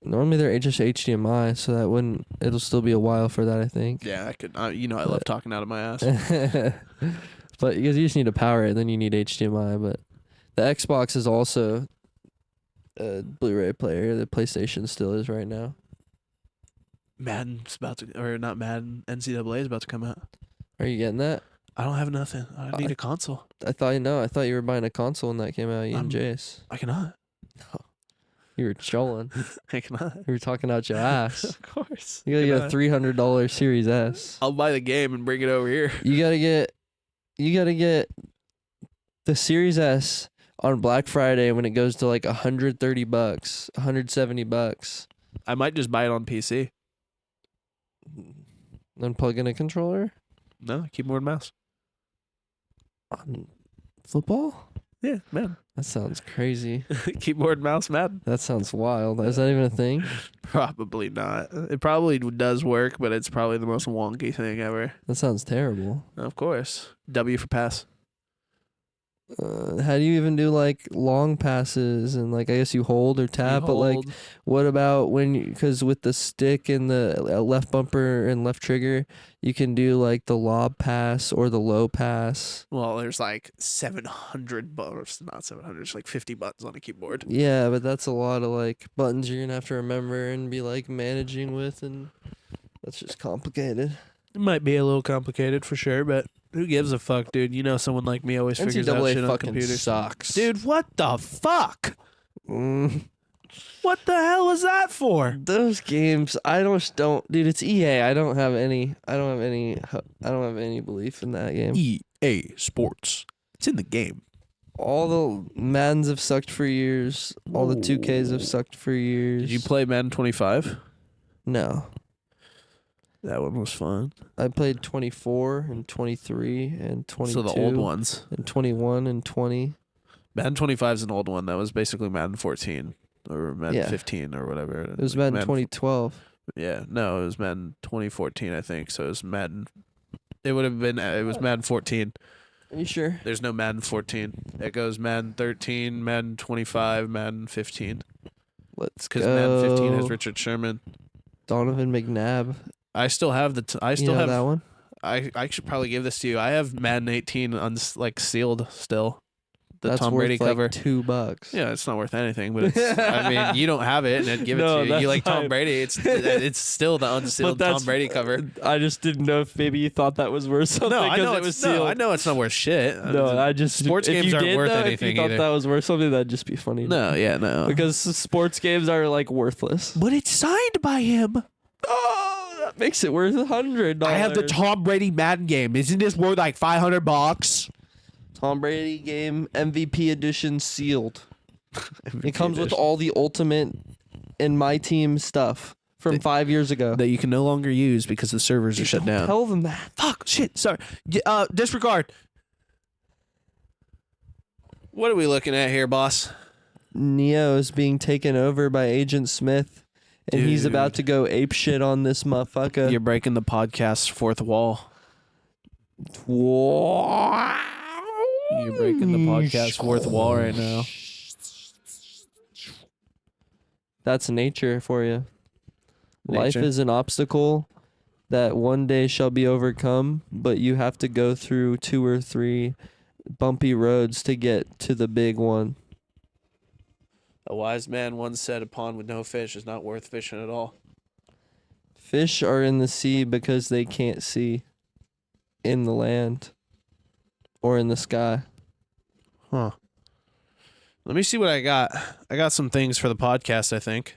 Normally they're just HDMI, so that wouldn't. It'll still be a while for that, I think. Yeah, I could. I love talking out of my ass. But because you just need to power it, then you need HDMI. But the Xbox is also a Blu-ray player. The PlayStation still is right now. Madden's about to, or not Madden. NCAA is about to come out. Are you getting that? I don't have nothing. I need a console. I thought you were buying a console when that came out. You and Jace. I cannot. You were trolling. I cannot. You were talking out your ass. Of course. You gotta get a $300 Series S. I'll buy the game and bring it over here. You gotta get the Series S on Black Friday when it goes to like $130, $170. I might just buy it on PC. Then plug in a controller No, keyboard and mouse. on football. Yeah, man. That sounds crazy. Keyboard, mouse, Madden. That sounds wild. Is that even a thing? Probably not. It probably does work, but it's probably the most wonky thing ever. That sounds terrible. Of course. W for pass. How do you even do like long passes and like I guess you hold or tap, but like what about because with the stick and the left bumper and left trigger, you can do like the lob pass or the low pass. Well, there's like 700 buttons, not 700, it's like 50 buttons on a keyboard. Yeah, but that's a lot of like buttons you're gonna have to remember and be like managing with, and that's just complicated. It might be a little complicated for sure, but who gives a fuck, dude? You know, someone like me always figures out NCAA shit on fucking computers. sucks, Dude, what the fuck? Mm. What the hell is that for? Those games, I don't, dude. It's EA. I don't have any belief in that game. EA Sports. It's in the game. All the Maddens have sucked for years. All the 2Ks have sucked for years. Did you play Madden 25? No. That one was fun. I played 24 and 23 and 22. So the old ones. And 21 and 20. Madden 25 is an old one. That was basically Madden 14 or Madden 15 or whatever. It was Madden 2012. Yeah, no, it was Madden 2014, I think. So it was Madden. It would have been. It was Madden 14. Are you sure? There's no Madden 14. It goes Madden 13, Madden 25, Madden 15. Let's go. Because Madden 15 has Richard Sherman. Donovan McNabb. I still have the. I still you know have that one. I should probably give this to you. I have Madden 18 sealed still. The That's Tom worth Brady cover. like $2. Yeah, it's not worth anything, but it's, I mean, you don't have it, and I'd give it No, to you. that's You like Tom fine. Brady? It's still the unsealed Tom Brady cover. I just didn't know if maybe you thought that was worth something. No, I know it was it's no, sealed. I know it's not worth shit. No, I just sports if games you aren't did, worth though, anything If you thought either. that was worth something, that'd just be funny. No, yeah, no. Because sports games are like worthless. But it's signed by him. Oh, that makes it worth $100. I have the Tom Brady Madden game. Isn't this worth like $500? Tom Brady game MVP edition sealed. It comes with edition. all the ultimate and my team stuff from 5 years ago. That you can no longer use because the servers are shut down. Tell them that. Fuck, shit, sorry. Disregard. What are we looking at here, boss? Neo is being taken over by Agent Smith, and he's about to go ape shit on this motherfucker. You're breaking the podcast's fourth wall. You're breaking the podcast's fourth wall right now. That's nature for you. Life Nature. is an obstacle that one day shall be overcome, but you have to go through 2 or 3 bumpy roads to get to the big one. A wise man once said, "A pond with no fish is not worth fishing at all." Fish are in the sea because they can't see in the land or in the sky. Huh. Let me see what I got. I got some things for the podcast, I think.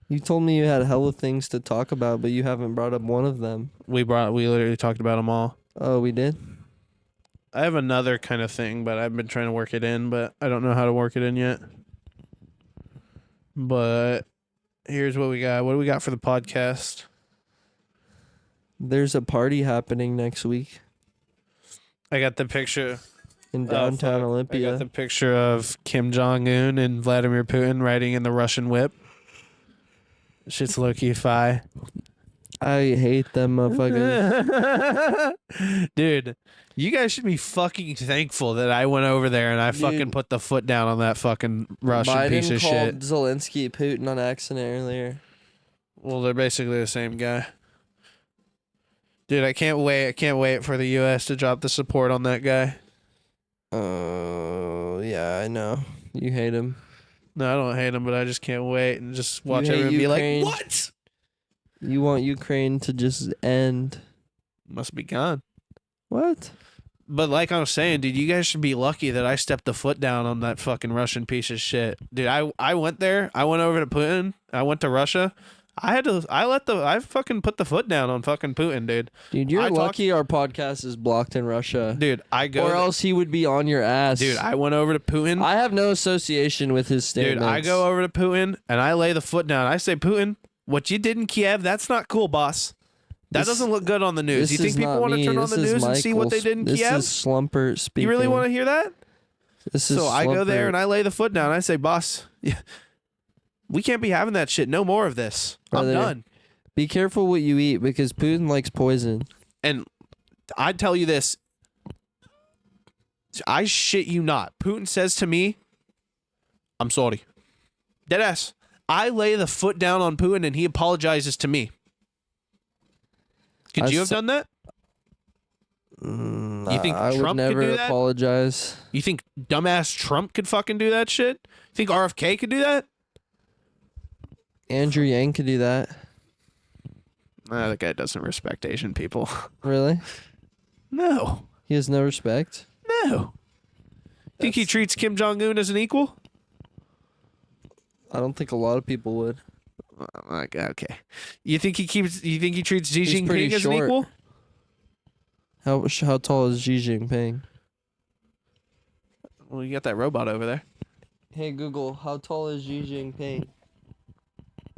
You told me you had hella things to talk about, but you haven't brought up one of them. We literally talked about them all. Oh, we did? I have another kind of thing, but I've been trying to work it in, but I don't know how to work it in yet. But here's what we got. What do we got for the podcast? There's a party happening next week. I got the picture. in downtown I Olympia. got the picture of Kim Jong-un and Vladimir Putin riding in the Russian whip. Shit's low-key fi. I hate them motherfuckers. Dude, you guys should be fucking thankful that I went over there and I fucking Dude. put the foot down on that fucking Russian Biden piece of called shit. Zelensky Putin on accident earlier. Well, they're basically the same guy. Dude, I can't wait. I can't wait for the U.S. to drop the support on that guy. Oh, yeah, I know. You hate him. No, I don't hate him, but I just can't wait and just watch hate everyone be Ukraine? like, what? You want Ukraine to just end. Must be gone. What? But like I was saying, dude, you guys should be lucky that I stepped the foot down on that fucking Russian piece of shit. Dude, I went there. I went over to Putin. I went to Russia. I fucking put the foot down on fucking Putin, dude. Dude, you're I talked- lucky our podcast is blocked in Russia. Dude, I go Or else he would be on your ass. Dude, I went over to Putin. I have no association with his Dude, statements. I go over to Putin and I lay the foot down. I say, Putin, what you did in Kiev, that's not cool, boss. That This- doesn't look good on the news. This You think is people not want to me. turn on This the is news and see what they Michael. did in This Kiev? is Schlumpert speaking. You really want to hear that? This is So I go there Schlumpert. and I lay the foot down. I say, boss, yeah, we can't be having that shit. No more of this. I'm Brother. done. Be careful what you eat because Putin likes poison. And I tell you this, I shit you not. Putin says to me, I'm sorry. Deadass. I lay the foot down on Putin and he apologizes to me. Could you have done that? You think I would Trump never could do that? apologize. You think dumbass Trump could fucking do that shit? You think RFK could do that? Andrew Yang could do that. That guy doesn't respect Asian people. Really? No. He has no respect? No. Think he treats Kim Jong-un as an equal? I don't think a lot of people would. Okay. You think he treats Xi He's pretty Jinping as an short. equal? How tall is Xi Jinping? Well, you got that robot over there. Hey Google, how tall is Xi Jinping?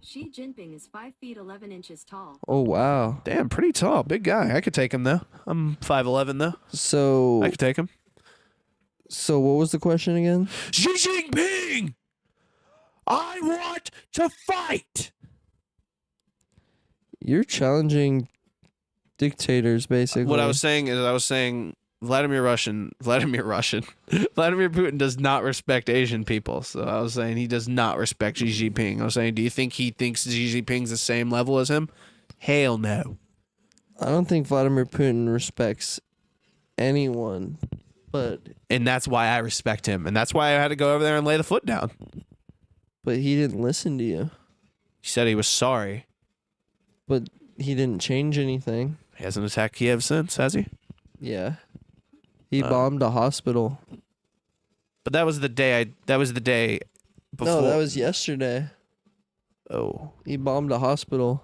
Xi Jinping is 5 feet 11 inches tall. Oh wow. Damn, pretty tall. Big guy. I could take him, though. I'm 5'11", though. So I could take him. what was the question again? Xi Jinping! I want to fight! You're challenging dictators basically. What I was saying is Vladimir Putin does not respect Asian people. So I was saying he does not respect Xi Jinping. I was saying, do you think he thinks Xi Jinping's the same level as him? Hell no. I don't think Vladimir Putin respects anyone, but And that's why I respect him. And that's why I had to go over there and lay the foot down. he didn't listen to you. He said he was sorry. But he didn't change anything. He hasn't attacked Kiev since, has he? Yeah. He bombed a hospital. But that was the day before. No, that was yesterday. Oh. He bombed a hospital.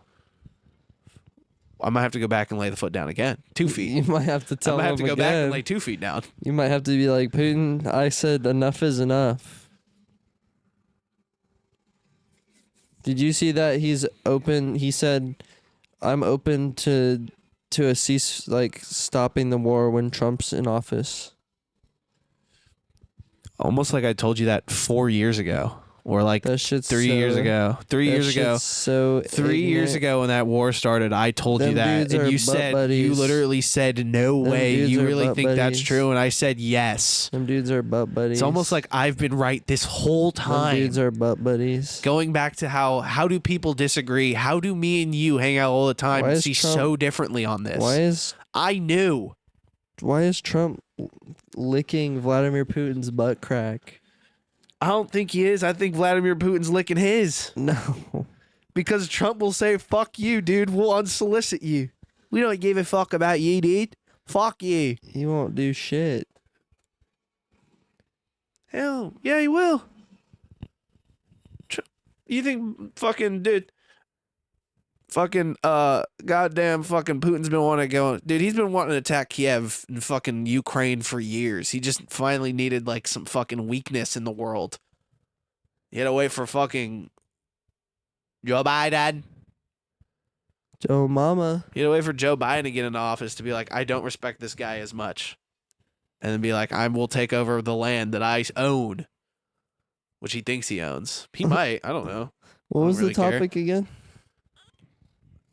I might have to go back and lay the foot down again. 2 feet. You might have to I tell might him have to go back again. and lay 2 feet down. You might have to be like, Putin, I said enough is enough. Did you see that he's open? He said, I'm open to a cease, like, stopping the war when Trump's in office. Almost like I told you that 4 years ago. Or like That shit's 3 years so- ago. 3 that years ago. shit's So 3 years ignorant. ago when that war started, I told you Them that. dudes And are you butt said, you buddies. literally said, no Them way. dudes You are really butt think that's buddies. true? And I said, yes. Them dudes are butt buddies. It's almost like I've been right this whole Them time. dudes are butt buddies. Going back to how do people disagree? How do me and you hang out all the time Why and is see Trump- so differently on this? Why is Trump licking Vladimir Putin's butt crack? I don't think he is. I think Vladimir Putin's licking his. No. Because Trump will say, fuck you, dude. We'll unsolicit you. We don't give a fuck about you, dude. Fuck you. He won't do shit. Hell, yeah, he will. You think fucking, dude, fucking, goddamn fucking Putin's been wanting to go, dude, he's been wanting to attack Kiev and fucking Ukraine for years. He just finally needed, like, some fucking weakness in the world. He had to wait for fucking Joe Biden. Joe Mama. He had to wait for Joe Biden to get into office to be like, I don't respect this guy as much. and then be like, I will take over the land that I own, which he thinks he owns. He might. I don't know. What don't was really the care. topic again?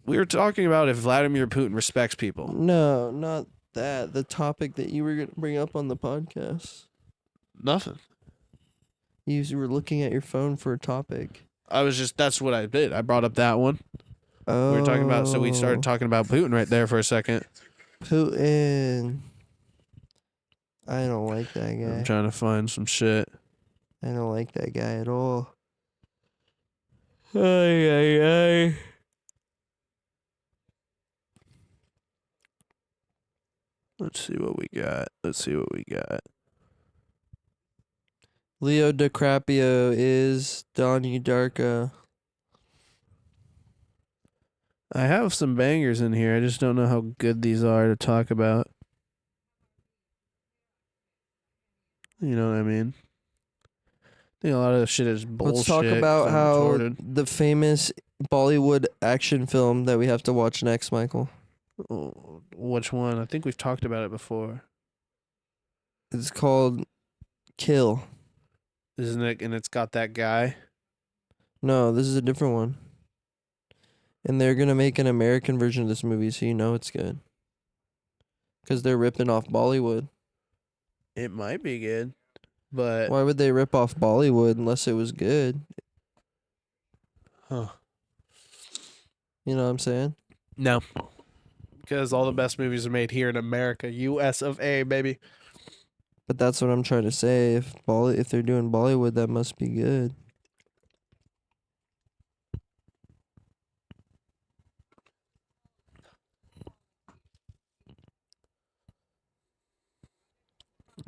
We were talking about if Vladimir Putin respects people. No, not that. The topic that you were going to bring up on the podcast. Nothing. You were looking at your phone for a topic. That's what I did. I brought up that one. Oh. We were talking about, so we started talking about Putin right there for a second. Putin. I don't like that I'm guy. trying to find some shit. I don't like that guy at all. Ay, ay, ay. Let's see what we got. Leo DiCaprio is Donnie Darko. I have some bangers in here. I just don't know how good these are to talk about. You know what I mean? I think a lot of the shit is bullshit. Let's talk about 'cause I'm how retarded. the famous Bollywood action film that we have to watch next, Michael. Oh, which one? I think we've talked about it before. It's called Kill. Isn't it? And it's got that guy. No, this is a different one. And they're going to make an American version of this movie, so you know it's good. Because they're ripping off Bollywood. It might be good, but Why would they rip off Bollywood unless it was good? huh? You know what I'm saying? No, because all the best movies are made here in America, U.S. of A. Baby. But that's what I'm trying to say. If they're doing Bollywood, that must be good.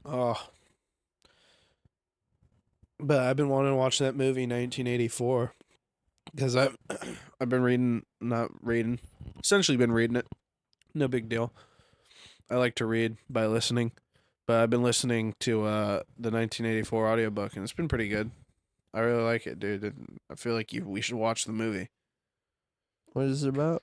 Oh, but I've been wanting to watch that movie 1984 because I've been essentially been reading it. No big deal. I like to read by listening, but I've been listening to the 1984 audiobook and it's been pretty good. I really like it, dude. I feel like we should watch the movie. What is it about?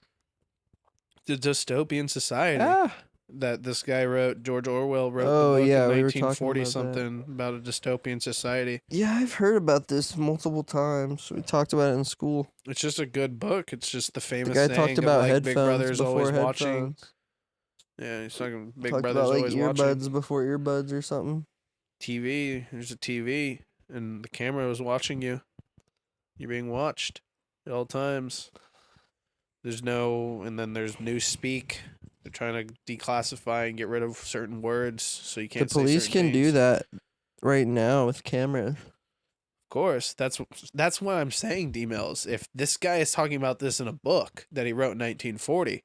The dystopian society that this guy wrote, George Orwell wrote Oh, the book yeah, in we were talking 1940 about that. something about a dystopian society. Yeah, I've heard about this multiple times. We talked about it in school. It's just a good book. It's just the The famous guy saying talked of, about like, headphones Big Brother's before always headphones. watching. Yeah, he's talking Big Talked Brother's about like always earbuds watching. before earbuds or something. TV, there's a TV, and the camera was watching you. You're being watched at all times. And then there's newspeak. They're trying to declassify and get rid of certain words so you The can't say police certain can do things. that right now with camera. Of course, that's what I'm saying, Dmilz. If this guy is talking about this in a book that he wrote in 1940,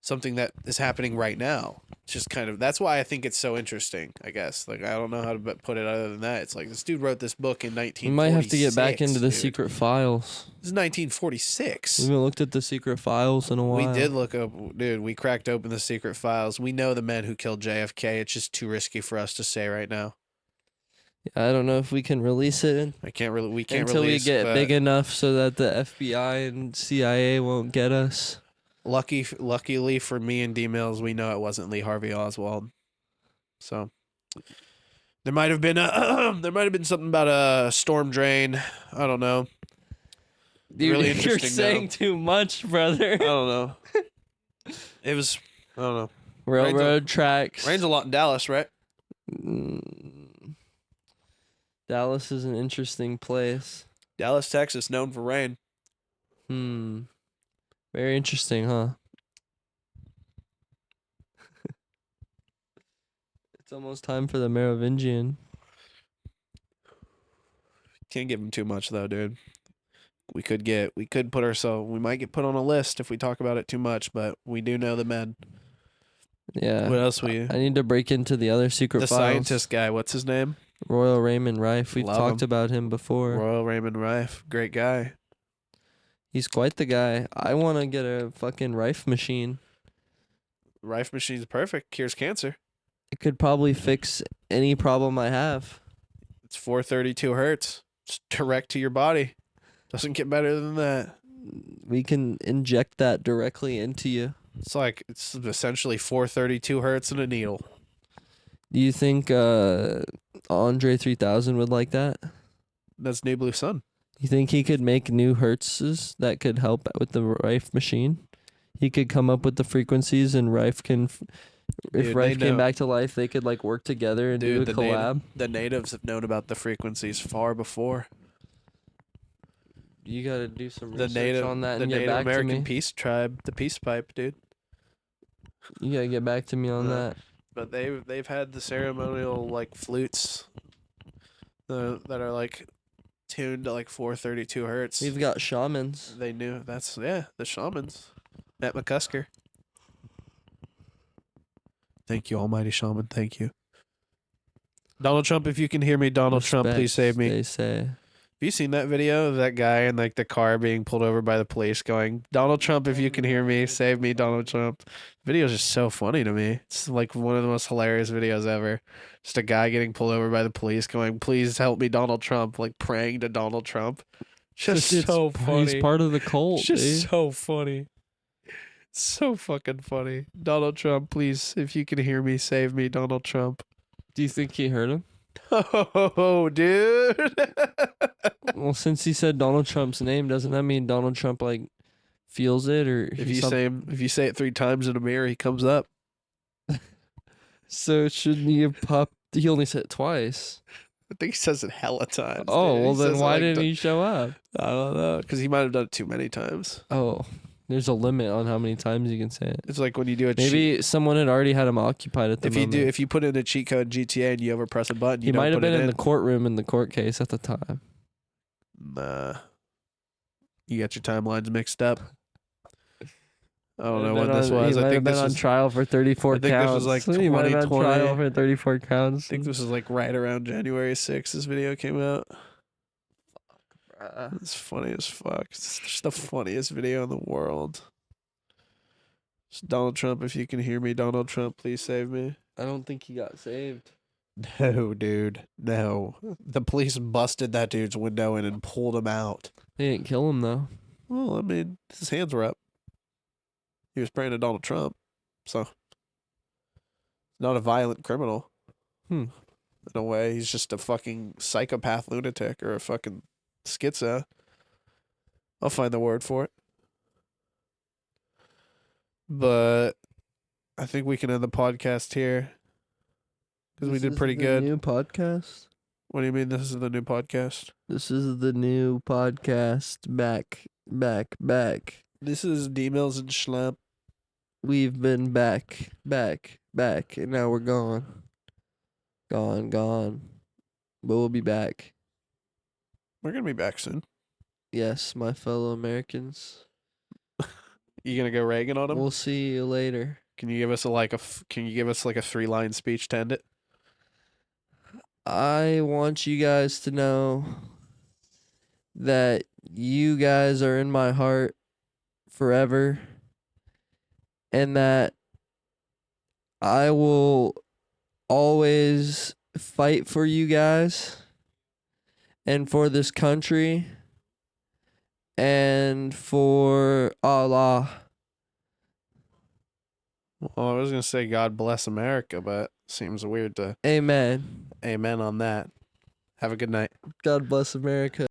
something that is happening right now, it's just kind of, that's why I think it's so interesting, I guess. Like, I don't know how to put it other than that. It's like, this dude wrote this book in 1946. We might have to get back into the dude. secret files. This is 1946. We haven't looked at the secret files in a while. We did look up, dude. We cracked open the secret files. We know the men who killed JFK. It's just too risky for us to say right now. I don't know if we can release it We can't until release, we get but big enough so that the FBI and CIA won't get us. Luckily for me and Dmilz, we know it wasn't Lee Harvey Oswald. So there might have been something about a storm drain. I don't know. Dude, Really you're interesting, saying too much, brother. I don't know. It was, I don't know. Railroad tracks. Rains a lot in Dallas, right? Dallas is an interesting place. Dallas, Texas, known for rain. Very interesting, huh? It's almost time for the Merovingian. Can't give him too much though, dude. We might get put on a list if we talk about it too much, but we do know the men. Yeah. What else I need to break into the other secret the files. scientist guy, what's his name? Royal Raymond Rife. We've Love talked him. about him before. Royal Raymond Rife. Great guy. He's quite the guy. I want to get a fucking Rife machine. Rife machine's perfect. Cures cancer. It could probably fix any problem I have. It's 432 hertz. It's direct to your body. Doesn't get better than that. We can inject that directly into you. It's essentially 432 hertz and a needle. Do you think Andre 3000 would like that? That's New Blue Sun. You think he could make new hertzes that could help with the Rife machine? He could come up with the frequencies, and Rife can. If Dude, Rife they came know. back to life, they could like work together and Dude, do a collab. The natives have known about the frequencies far before. You gotta do some The research on that the and get Native back American to me. Peace Tribe, the Peace Pipe, dude. You gotta get back to me on that. But they've had the ceremonial like flutes, that are like tuned to like 432 hertz. We've got shamans. They knew the shamans. Matt McCusker. Thank you, Almighty Shaman. Thank you. Donald Trump, if you can hear me, Donald Trump, please save me. They say. Have you seen that video of that guy in like the car being pulled over by the police going, Donald Trump, if you can hear me, save me, Donald Trump. Video is just so funny to me. It's like one of the most hilarious videos ever. Just a guy getting pulled over by the police going, please help me, Donald Trump, like praying to Donald Trump. Just so funny. He's part of the cult, It's just dude. so funny. So fucking funny. Donald Trump, please, if you can hear me, save me, Donald Trump. Do you think he heard him? Oh, dude. Well, since he said Donald Trump's name, doesn't that mean Donald Trump like feels it, or If you say it 3 times in a mirror, he comes up. So shouldn't he have popped? He only said it twice. I think he says it hella times. Oh, dude. well He then says it why like didn't he show up? I don't know, because he might have done it too many times. Oh, there's a limit on how many times you can say it. It's like when you do a Maybe someone had already had him occupied at the moment. if you put in a cheat code in GTA and you ever press a button, you He don't might have put been it in the courtroom in the court case at the time. Nah. You got your timelines mixed up. I don't know Might when have this been was. He I might think have been this on was. trial for 34 I think counts. this was like He might have been on 2020. trial for 34 counts. I think this was like right around January 6th. This video came out. It's funny as fuck. It's just the funniest video in the world. It's Donald Trump, if you can hear me, Donald Trump, please save me. I don't think he got saved. No, dude. No. The police busted that dude's window in and pulled him out. They didn't kill him though. Well, I mean, his hands were up. He was praying to Donald Trump. So, not a violent criminal. Hmm. In a way, he's just a fucking psychopath lunatic or a fucking schizo. I'll find the word for it. But I think we can end the podcast here because we did pretty good. New podcast. What do you mean this is the new podcast? This is the new podcast. Back. This is Dmilz and Schlump. We've been back, and now we're gone. Gone. But we'll be back. We're going to be back soon. Yes, my fellow Americans. You going to go Reagan on them? We'll see you later. Can you give us a 3-line speech to end it? I want you guys to know that you guys are in my heart forever, and that I will always fight for you guys and for this country and for Allah. Well, I was going to say God bless America, but seems weird to Amen. amen on that. Have a good night. God bless America.